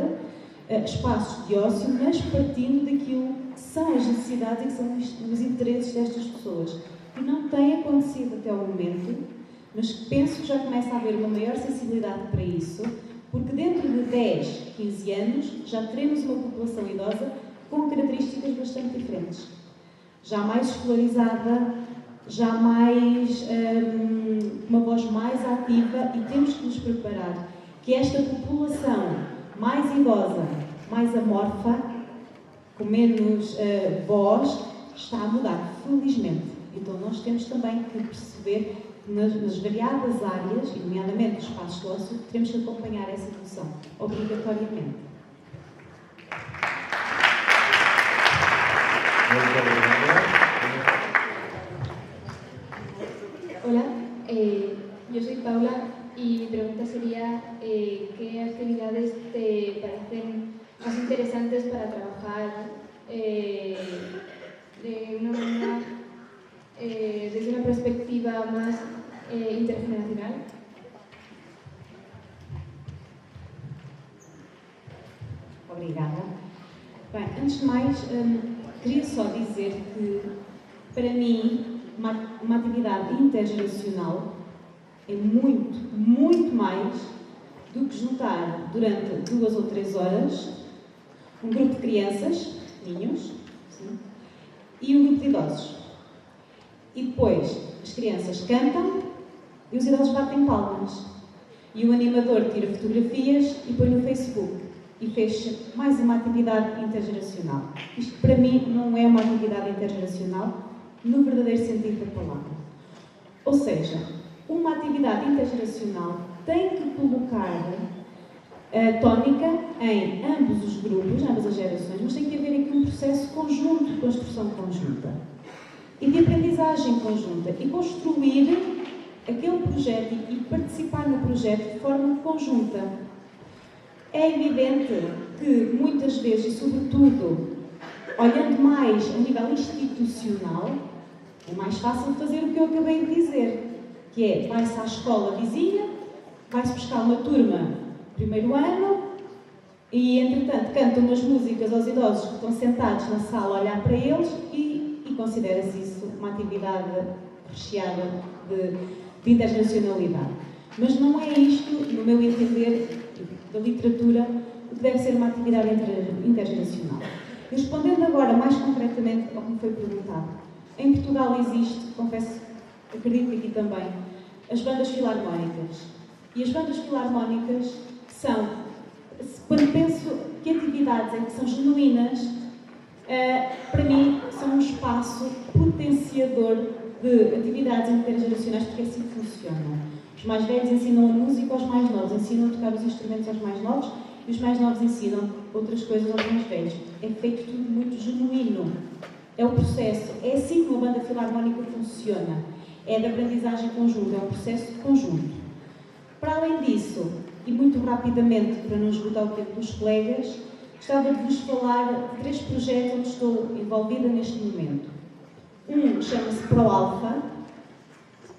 espaços de ócio, mas partindo daquilo que são as necessidades e que são os interesses destas pessoas. E não tem acontecido até o momento, mas penso que já começa a haver uma maior sensibilidade para isso, porque dentro de 10, 15 anos já teremos uma população idosa com características bastante diferentes. Já mais escolarizada, já mais, uma voz mais ativa, e temos que nos preparar que esta população mais idosa, mais amorfa, com menos voz, está a mudar, felizmente. Então nós temos também que perceber que nas variadas áreas, e nomeadamente nos espaços de ócio, temos que acompanhar essa evolução, obrigatoriamente. Hola, yo soy Paula y mi pregunta sería ¿qué actividades te parecen más interesantes para trabajar de una manera, desde una perspectiva más intergeneracional? Obrigada. Bem, antes de mais, queria só dizer que, para mim, uma atividade intergeracional é muito, muito mais do que juntar durante 2 ou 3 horas um grupo de crianças, ninhos, sim, e um grupo de idosos. E depois as crianças cantam e os idosos batem palmas. E o animador tira fotografias e põe no Facebook. E fez mais uma atividade intergeracional. Isto, para mim, não é uma atividade intergeracional no verdadeiro sentido da palavra. Ou seja, uma atividade intergeracional tem que colocar a tónica em ambos os grupos, ambas as gerações, mas tem que haver aqui um processo conjunto de construção conjunta e de aprendizagem conjunta e construir aquele projeto e participar no projeto de forma conjunta. É evidente que muitas vezes, e sobretudo olhando mais a nível institucional, é mais fácil fazer o que eu acabei de dizer, que é, vai-se à escola vizinha, vai-se buscar uma turma primeiro ano e, entretanto, canta umas músicas aos idosos que estão sentados na sala a olhar para eles e considera-se isso uma atividade recheada de intergeracionalidade. Mas não é isto, no meu entender, da literatura, o que deve ser uma atividade intergeracional. E respondendo agora mais concretamente ao que me foi perguntado, em Portugal existe, confesso, acredito que aqui também, as bandas filarmónicas. E as bandas filarmónicas são, quando penso que atividades em que são genuínas, para mim são um espaço potenciador de atividades intergeracionais, porque assim funcionam. Os mais velhos ensinam a música aos mais novos, ensinam a tocar os instrumentos aos mais novos, e os mais novos ensinam outras coisas aos mais velhos. É feito tudo muito genuíno. É o processo. É assim que uma banda filarmónica funciona. É de aprendizagem conjunta, é um processo de conjunto. Para além disso, e muito rapidamente, para não esgotar o tempo dos colegas, gostava de vos falar de 3 projetos onde estou envolvida neste momento. Um chama-se ProAlfa.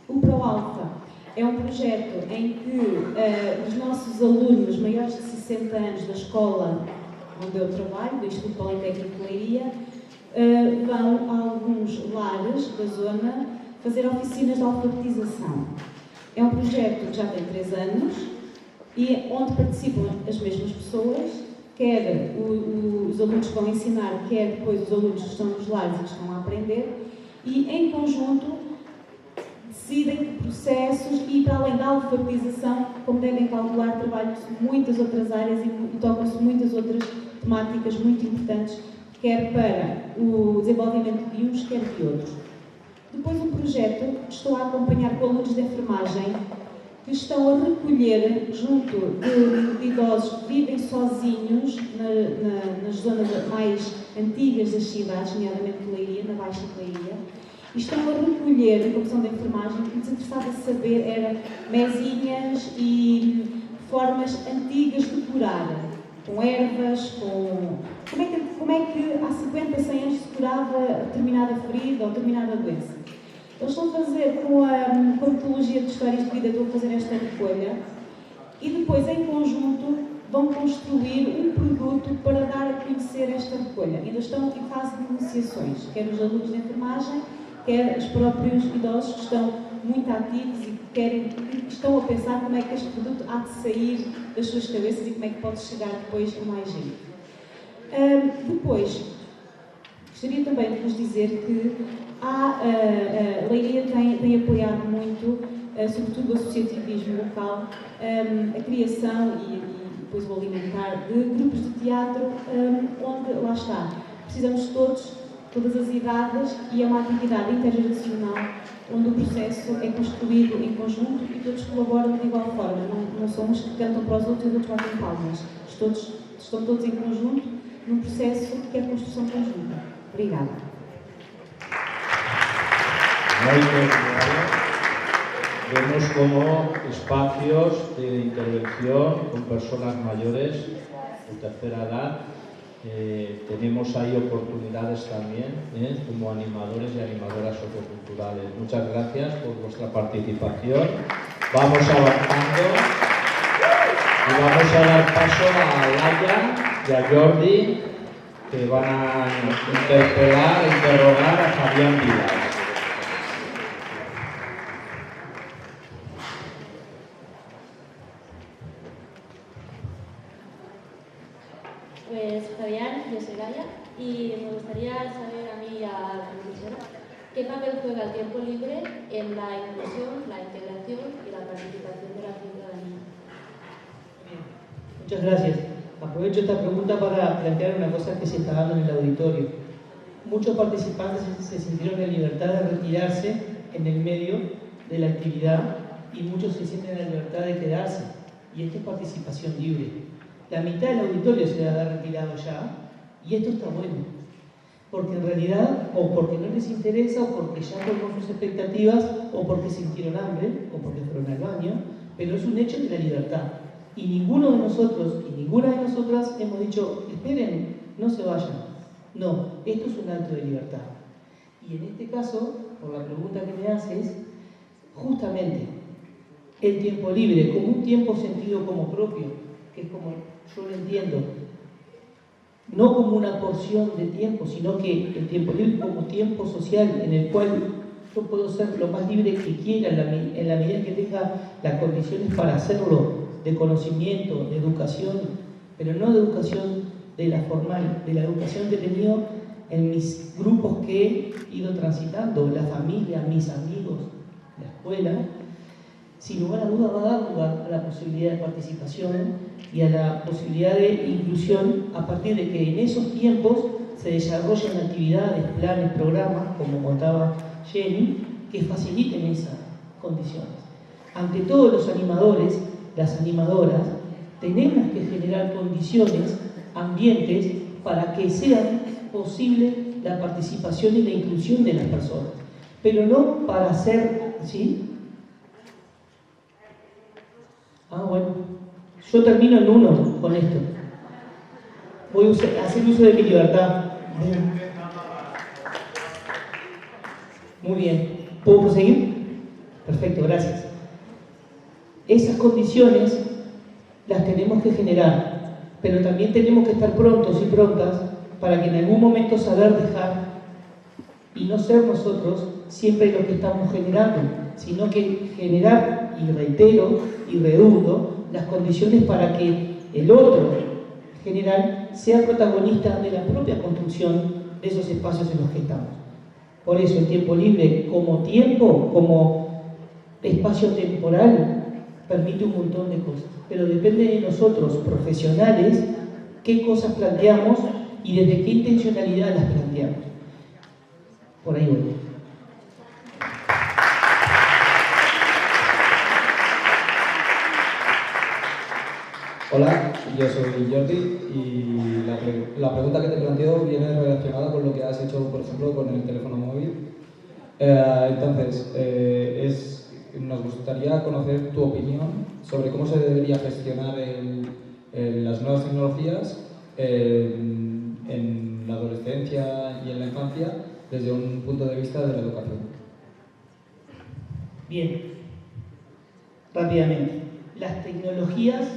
O ProAlfa é um projeto em que os nossos alunos maiores de 60 anos da escola onde eu trabalho, do Instituto Politécnico de Leiria, vão a alguns lares da zona fazer oficinas de alfabetização. É um projeto que já tem 3 anos e onde participam as mesmas pessoas, quer os alunos que vão ensinar, quer depois os alunos que estão nos lares e que estão a aprender, e em conjunto decidem processos e, para além da alfabetização, como devem calcular, trabalham-se muitas outras áreas e tocam-se muitas outras temáticas muito importantes, quer para o desenvolvimento de uns, quer de outros. Depois, um projeto que estou a acompanhar com alunos de enfermagem que estão a recolher, junto de idosos que vivem sozinhos nas zonas mais antigas das cidades, nomeadamente de Leiria, na Baixa de Leiria, e estão a recolher, na comissão de enfermagem, o que nos interessava saber era mesinhas e formas antigas de curar, com ervas, com... Como é que há 50, 100 anos se curava determinada ferida ou determinada doença? Eles estão a fazer com a metodologia de histórias de vida, estão a fazer esta recolha e depois, em conjunto, vão construir um produto para dar a conhecer esta recolha. Ainda estão em fase de negociações, quer os alunos de enfermagem, quer os próprios idosos que estão muito ativos e que estão a pensar como é que este produto há de sair das suas cabeças e como é que pode chegar depois a mais gente. Depois, gostaria também de vos dizer que a Leiria tem apoiado muito, sobretudo o associativismo local, a criação e depois o alimentar de grupos de teatro, onde, lá está, precisamos todas as idades, e é uma atividade intergeracional onde o processo é construído em conjunto e todos colaboram de igual forma. Não são uns que cantam para os outros e os outros batem palmas. Estão todos em conjunto num processo que é a construção conjunta. Obrigada. Vemos como espacios de intervención con personas mayores de tercera edad. Tenemos ahí oportunidades también como animadores y animadoras socioculturales. Muchas gracias por vuestra participación. Vamos avanzando y vamos a dar paso a Laia y a Jordi, que van a interrogar a Fabián Vilas. Pues Fabián, yo soy Laia y me gustaría saber a mí y a la profesora qué papel juega el tiempo libre en la inclusión, la integración y la participación de la ciudadanía. Muchas gracias. Aprovecho esta pregunta para plantear una cosa que se está dando en el auditorio. Muchos participantes se sintieron en libertad de retirarse en el medio de la actividad y muchos se sienten en la libertad de quedarse. Y esto es participación libre. La mitad del auditorio se ha retirado ya y esto está bueno. Porque en realidad, o porque no les interesa, o porque ya colmó sus expectativas, o porque sintieron hambre, o porque fueron al baño, pero es un hecho de la libertad. Y ninguno de nosotros y ninguna de nosotras hemos dicho, esperen, no se vayan. No, esto es un acto de libertad. Y en este caso, por la pregunta que me haces, justamente el tiempo libre como un tiempo sentido como propio, que es como yo lo entiendo, no como una porción de tiempo, sino que el tiempo libre como tiempo social en el cual yo puedo ser lo más libre que quiera en la medida que tenga las condiciones para hacerlo, de conocimiento, de educación, pero no de educación de la formal, de la educación que he tenido en mis grupos que he ido transitando, la familia, mis amigos, la escuela. Sin lugar a duda va a dar lugar a la posibilidad de participación y a la posibilidad de inclusión a partir de que en esos tiempos se desarrollen actividades, planes, programas, como contaba Jenny, que faciliten esas condiciones. Ante todo, los animadores, las animadoras, tenemos que generar condiciones, ambientes, para que sea posible la participación y la inclusión de las personas, pero no para hacer, ¿sí? Bueno, yo termino en uno con esto. Voy a hacer uso de mi libertad. Muy bien. ¿Puedo proseguir? Perfecto, gracias. Esas condiciones las tenemos que generar, pero también tenemos que estar prontos y prontas para que en algún momento saber dejar y no ser nosotros siempre lo que estamos generando, sino que generar, y reitero y redundo, las condiciones para que el otro general sea protagonista de la propia construcción de esos espacios en los que estamos. Por eso el tiempo libre como tiempo, como espacio temporal, permite un montón de cosas, pero depende de nosotros, profesionales, qué cosas planteamos y desde qué intencionalidad las planteamos. Por ahí voy. Hola, yo soy Jordi y la pregunta que te planteo viene relacionada con lo que has hecho, por ejemplo, con el teléfono móvil. Entonces, nos gustaría conocer tu opinión sobre cómo se debería gestionar las nuevas tecnologías en la adolescencia y en la infancia desde un punto de vista de la educación. Bien, rápidamente. Las tecnologías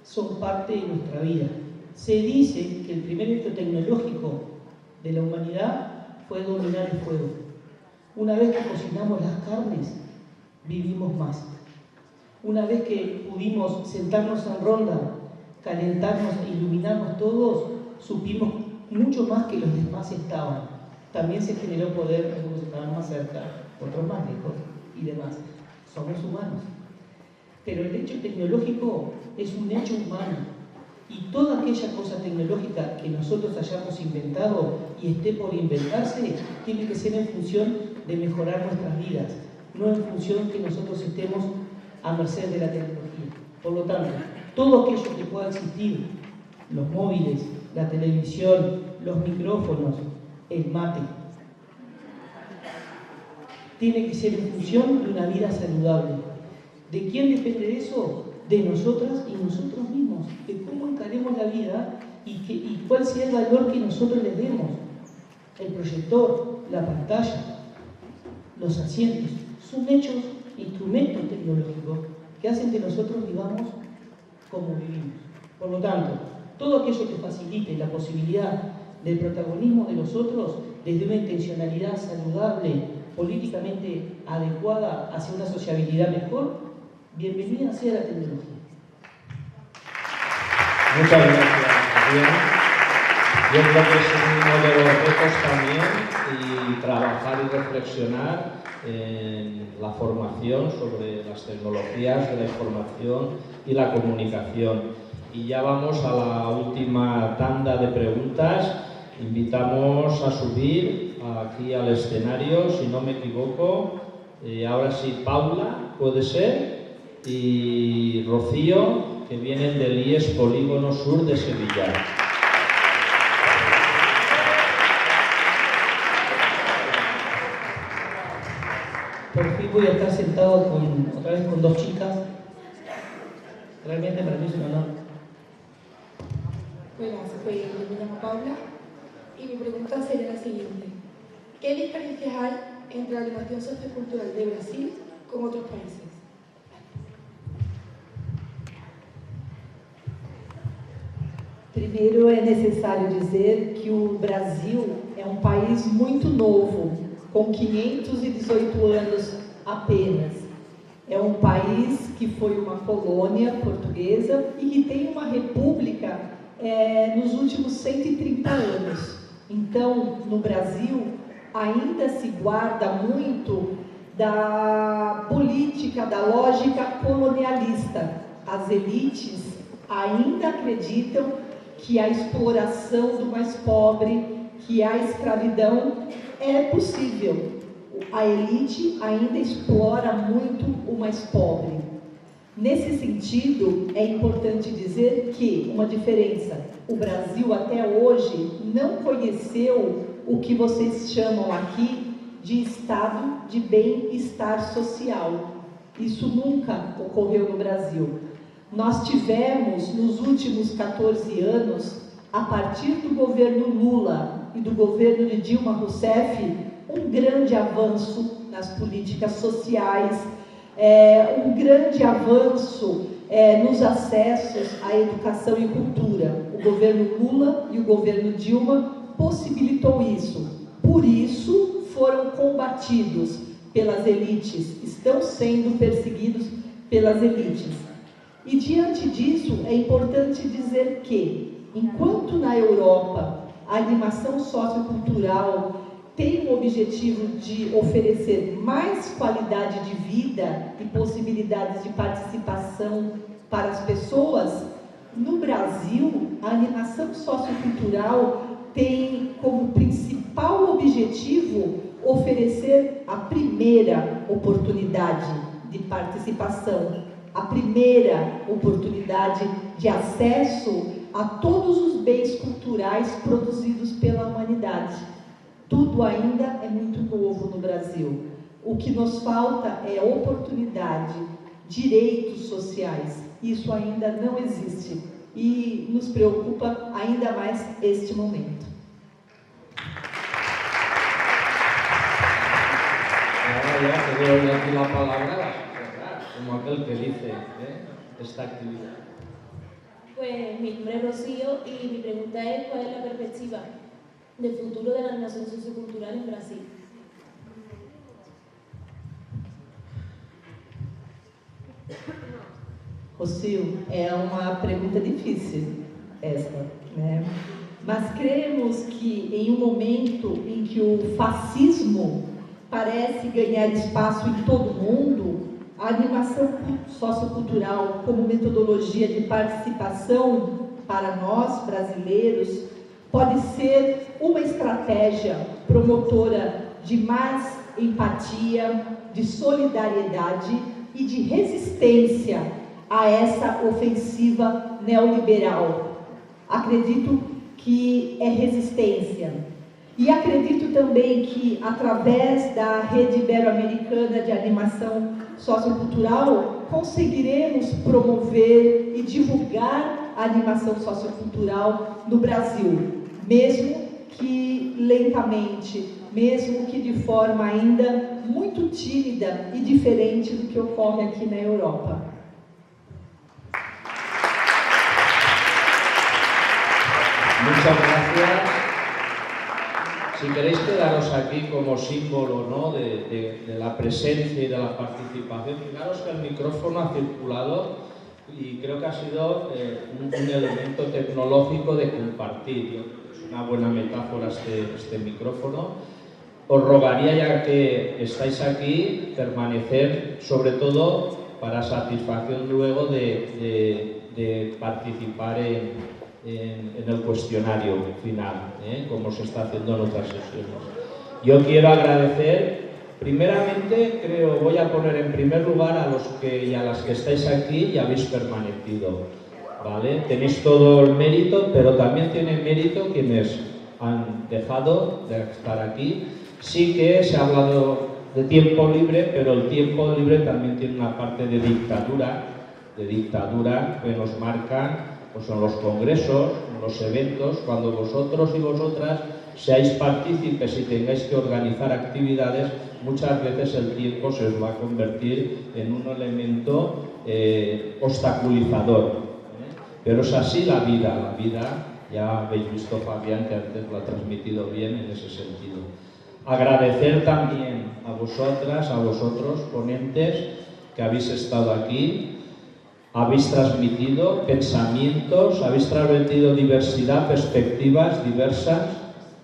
son parte de nuestra vida. Se dice que el primer hecho tecnológico de la humanidad fue dominar el fuego. Una vez que cocinamos las carnes, vivimos más. Una vez que pudimos sentarnos en ronda, calentarnos e iluminarnos todos, supimos mucho más que los demás estaban. También se generó poder, algunos estaban más cerca, otros más lejos y demás. Somos humanos. Pero el hecho tecnológico es un hecho humano y toda aquella cosa tecnológica que nosotros hayamos inventado y esté por inventarse tiene que ser en función de mejorar nuestras vidas, no en función que nosotros estemos a merced de la tecnología. Por lo tanto, todo aquello que pueda existir, los móviles, la televisión, los micrófonos, el mate, tiene que ser en función de una vida saludable. ¿De quién depende eso? De nosotras y nosotros mismos, de cómo encaremos la vida y cuál sea el valor que nosotros le demos. El proyector, la pantalla, los asientos, son hechos instrumentos tecnológicos que hacen que nosotros vivamos como vivimos. Por lo tanto, todo aquello que facilite la posibilidad del protagonismo de los otros desde una intencionalidad saludable, políticamente adecuada hacia una sociabilidad mejor, bienvenida sea la tecnología. Muchas gracias, Javier. Yo creo que es uno de los retos también y trabajar y reflexionar en la formación sobre las tecnologías de la información y la comunicación. Y ya vamos a la última tanda de preguntas. Invitamos a subir aquí al escenario, si no me equivoco, ahora sí, Paula, puede ser, y Rocío, que vienen del IES Polígono Sur de Sevilla. Por fin voy a estar sentado otra vez con dos chicas. Realmente para mí es un honor. Buenas, yo me llamo Paula y mi pregunta sería la siguiente. ¿Qué diferencias hay entre la animación sociocultural de Brasil con otros países? Primeiro, é necessário dizer que o Brasil é um país muito novo, com 518 anos apenas. É um país que foi uma colônia portuguesa e que tem uma república nos últimos 130 anos. Então, no Brasil, ainda se guarda muito da política, da lógica colonialista. As elites ainda acreditam que a exploração do mais pobre, que a escravidão é possível. A elite ainda explora muito o mais pobre. Nesse sentido, é importante dizer que, uma diferença, o Brasil até hoje não conheceu o que vocês chamam aqui de estado de bem-estar social. Isso nunca ocorreu no Brasil. Nós tivemos, nos últimos 14 anos, a partir do governo Lula e do governo de Dilma Rousseff, um grande avanço nas políticas sociais, um grande avanço nos acessos à educação e cultura. O governo Lula e o governo Dilma possibilitou isso. Por isso, foram combatidos pelas elites, estão sendo perseguidos pelas elites. E diante disso, é importante dizer que, enquanto na Europa a animação sociocultural tem o objetivo de oferecer mais qualidade de vida e possibilidades de participação para as pessoas, no Brasil, a animação sociocultural tem como principal objetivo oferecer a primeira oportunidade de participação, a primeira oportunidade de acesso a todos os bens culturais produzidos pela humanidade. Tudo ainda é muito novo no Brasil. O que nos falta é oportunidade, direitos sociais. Isso ainda não existe e nos preocupa ainda mais este momento. Ahora ya te doy aquí la palabra, como aquel que dice esta actividad. Pues mi nombre es Rocío y mi pregunta es ¿cuál es la perspectiva del futuro de la animación sociocultural en Brasil? Rocio, é uma pergunta difícil esta, né? Mas cremos que em um momento em que o fascismo parece ganhar espaço em todo o mundo, a animação sociocultural como metodologia de participação para nós brasileiros pode ser uma estratégia promotora de mais empatia, de solidariedade e de resistência a essa ofensiva neoliberal. Acredito que é resistência. E acredito também que, através da Rede Ibero-Americana de Animação Sociocultural, conseguiremos promover e divulgar a animação sociocultural no Brasil, mesmo que lentamente, mesmo que de forma ainda muito tímida e diferente do que ocorre aqui na Europa. Muchas gracias. Si queréis quedaros aquí como símbolo, ¿no?, de la presencia y de la participación, fijaros que el micrófono ha circulado y creo que ha sido un elemento tecnológico de compartir. Es una buena metáfora este micrófono. Os rogaría, ya que estáis aquí, permanecer, sobre todo para satisfacción luego de participar en el cuestionario final, como se está haciendo en otras sesiones. Yo quiero agradecer, primeramente, voy a poner en primer lugar a los que y a las que estáis aquí y habéis permanecido, ¿vale? Tenéis todo el mérito, pero también tienen mérito quienes han dejado de estar aquí. Sí que se ha hablado de tiempo libre, pero el tiempo libre también tiene una parte de dictadura que nos marcan. Pues son los congresos, los eventos, cuando vosotros y vosotras seáis partícipes y tengáis que organizar actividades, muchas veces el tiempo se os va a convertir en un elemento obstaculizador. Pero es así la vida, ya habéis visto Fabián que antes lo ha transmitido bien en ese sentido. Agradecer también a vosotras, a vosotros, ponentes, que habéis estado aquí, habéis transmitido pensamientos, habéis transmitido diversidad, perspectivas diversas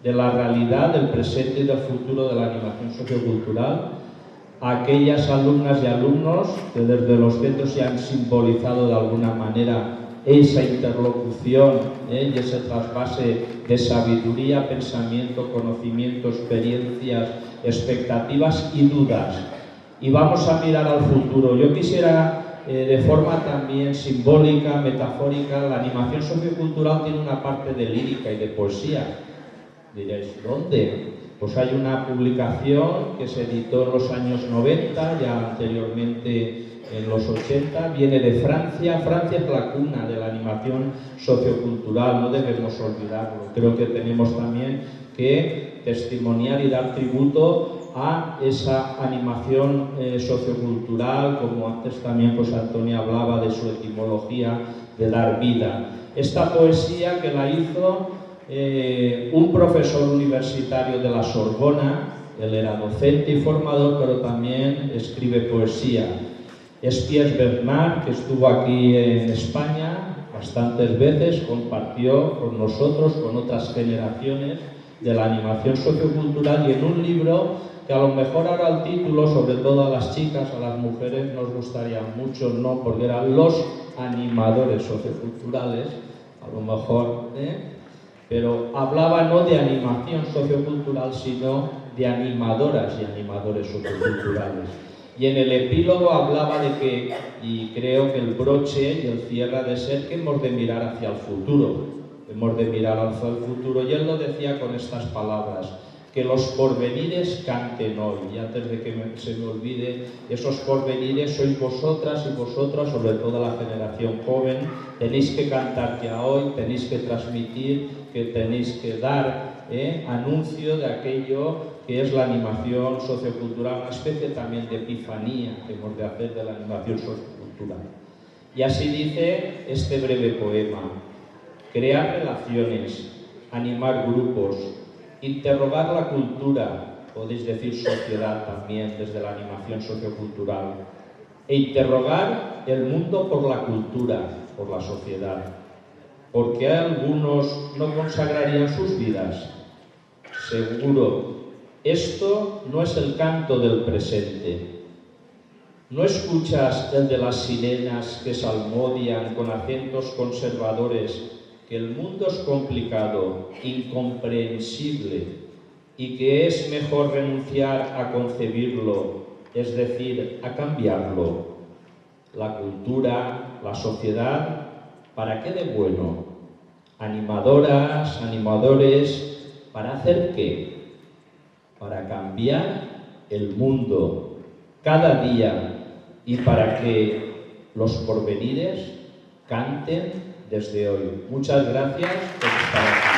de la realidad, del presente y del futuro de la animación sociocultural. A aquellas alumnas y alumnos que desde los centros se han simbolizado de alguna manera esa interlocución y ese trasvase de sabiduría, pensamiento, conocimiento, experiencias, expectativas y dudas. Y vamos a mirar al futuro. Yo quisiera, de forma también simbólica, metafórica, la animación sociocultural tiene una parte de lírica y de poesía. Diréis, ¿dónde? Pues hay una publicación que se editó en los años 90, ya anteriormente en los 80, viene de Francia. Francia es la cuna de la animación sociocultural, no debemos olvidarlo. Creo que tenemos también que testimoniar y dar tributo a esa animación sociocultural, como antes también pues Antonia hablaba de su etimología de dar vida. Esta poesía que la hizo un profesor universitario de la Sorbona, él era docente y formador, pero también escribe poesía. Es Pierre Bernard, que estuvo aquí en España bastantes veces, compartió con nosotros, con otras generaciones de la animación sociocultural, y en un libro que a lo mejor ahora el título, sobre todo a las chicas, a las mujeres, nos gustaría mucho, ¿no? Porque eran los animadores socioculturales, a lo mejor, pero hablaba no de animación sociocultural, sino de animadoras y animadores socioculturales. Y en el epílogo hablaba de que, y creo que el broche y el cierre ha de ser, que hemos de mirar hacia el futuro. Hemos de mirar hacia el futuro. Y él lo decía con estas palabras: que los porvenires canten hoy. Y antes de que se me olvide, esos porvenires sois vosotras y vosotras, sobre todo la generación joven. Tenéis que cantar ya hoy, tenéis que transmitir, que tenéis que dar anuncio de aquello que es la animación sociocultural, una especie también de epifanía que hemos de hacer de la animación sociocultural. Y así dice este breve poema: crear relaciones, animar grupos, interrogar la cultura, podéis decir sociedad también desde la animación sociocultural, e interrogar el mundo por la cultura, por la sociedad. ¿Por qué algunos no consagrarían sus vidas? Seguro, esto no es el canto del presente. ¿No escuchas el de las sirenas que salmodian con acentos conservadores que el mundo es complicado, incomprensible, y que es mejor renunciar a concebirlo, es decir, a cambiarlo? La cultura, la sociedad, ¿para qué de bueno? Animadoras, animadores, ¿para hacer qué? Para cambiar el mundo cada día y para que los porvenires canten desde hoy. Muchas gracias por estar aquí.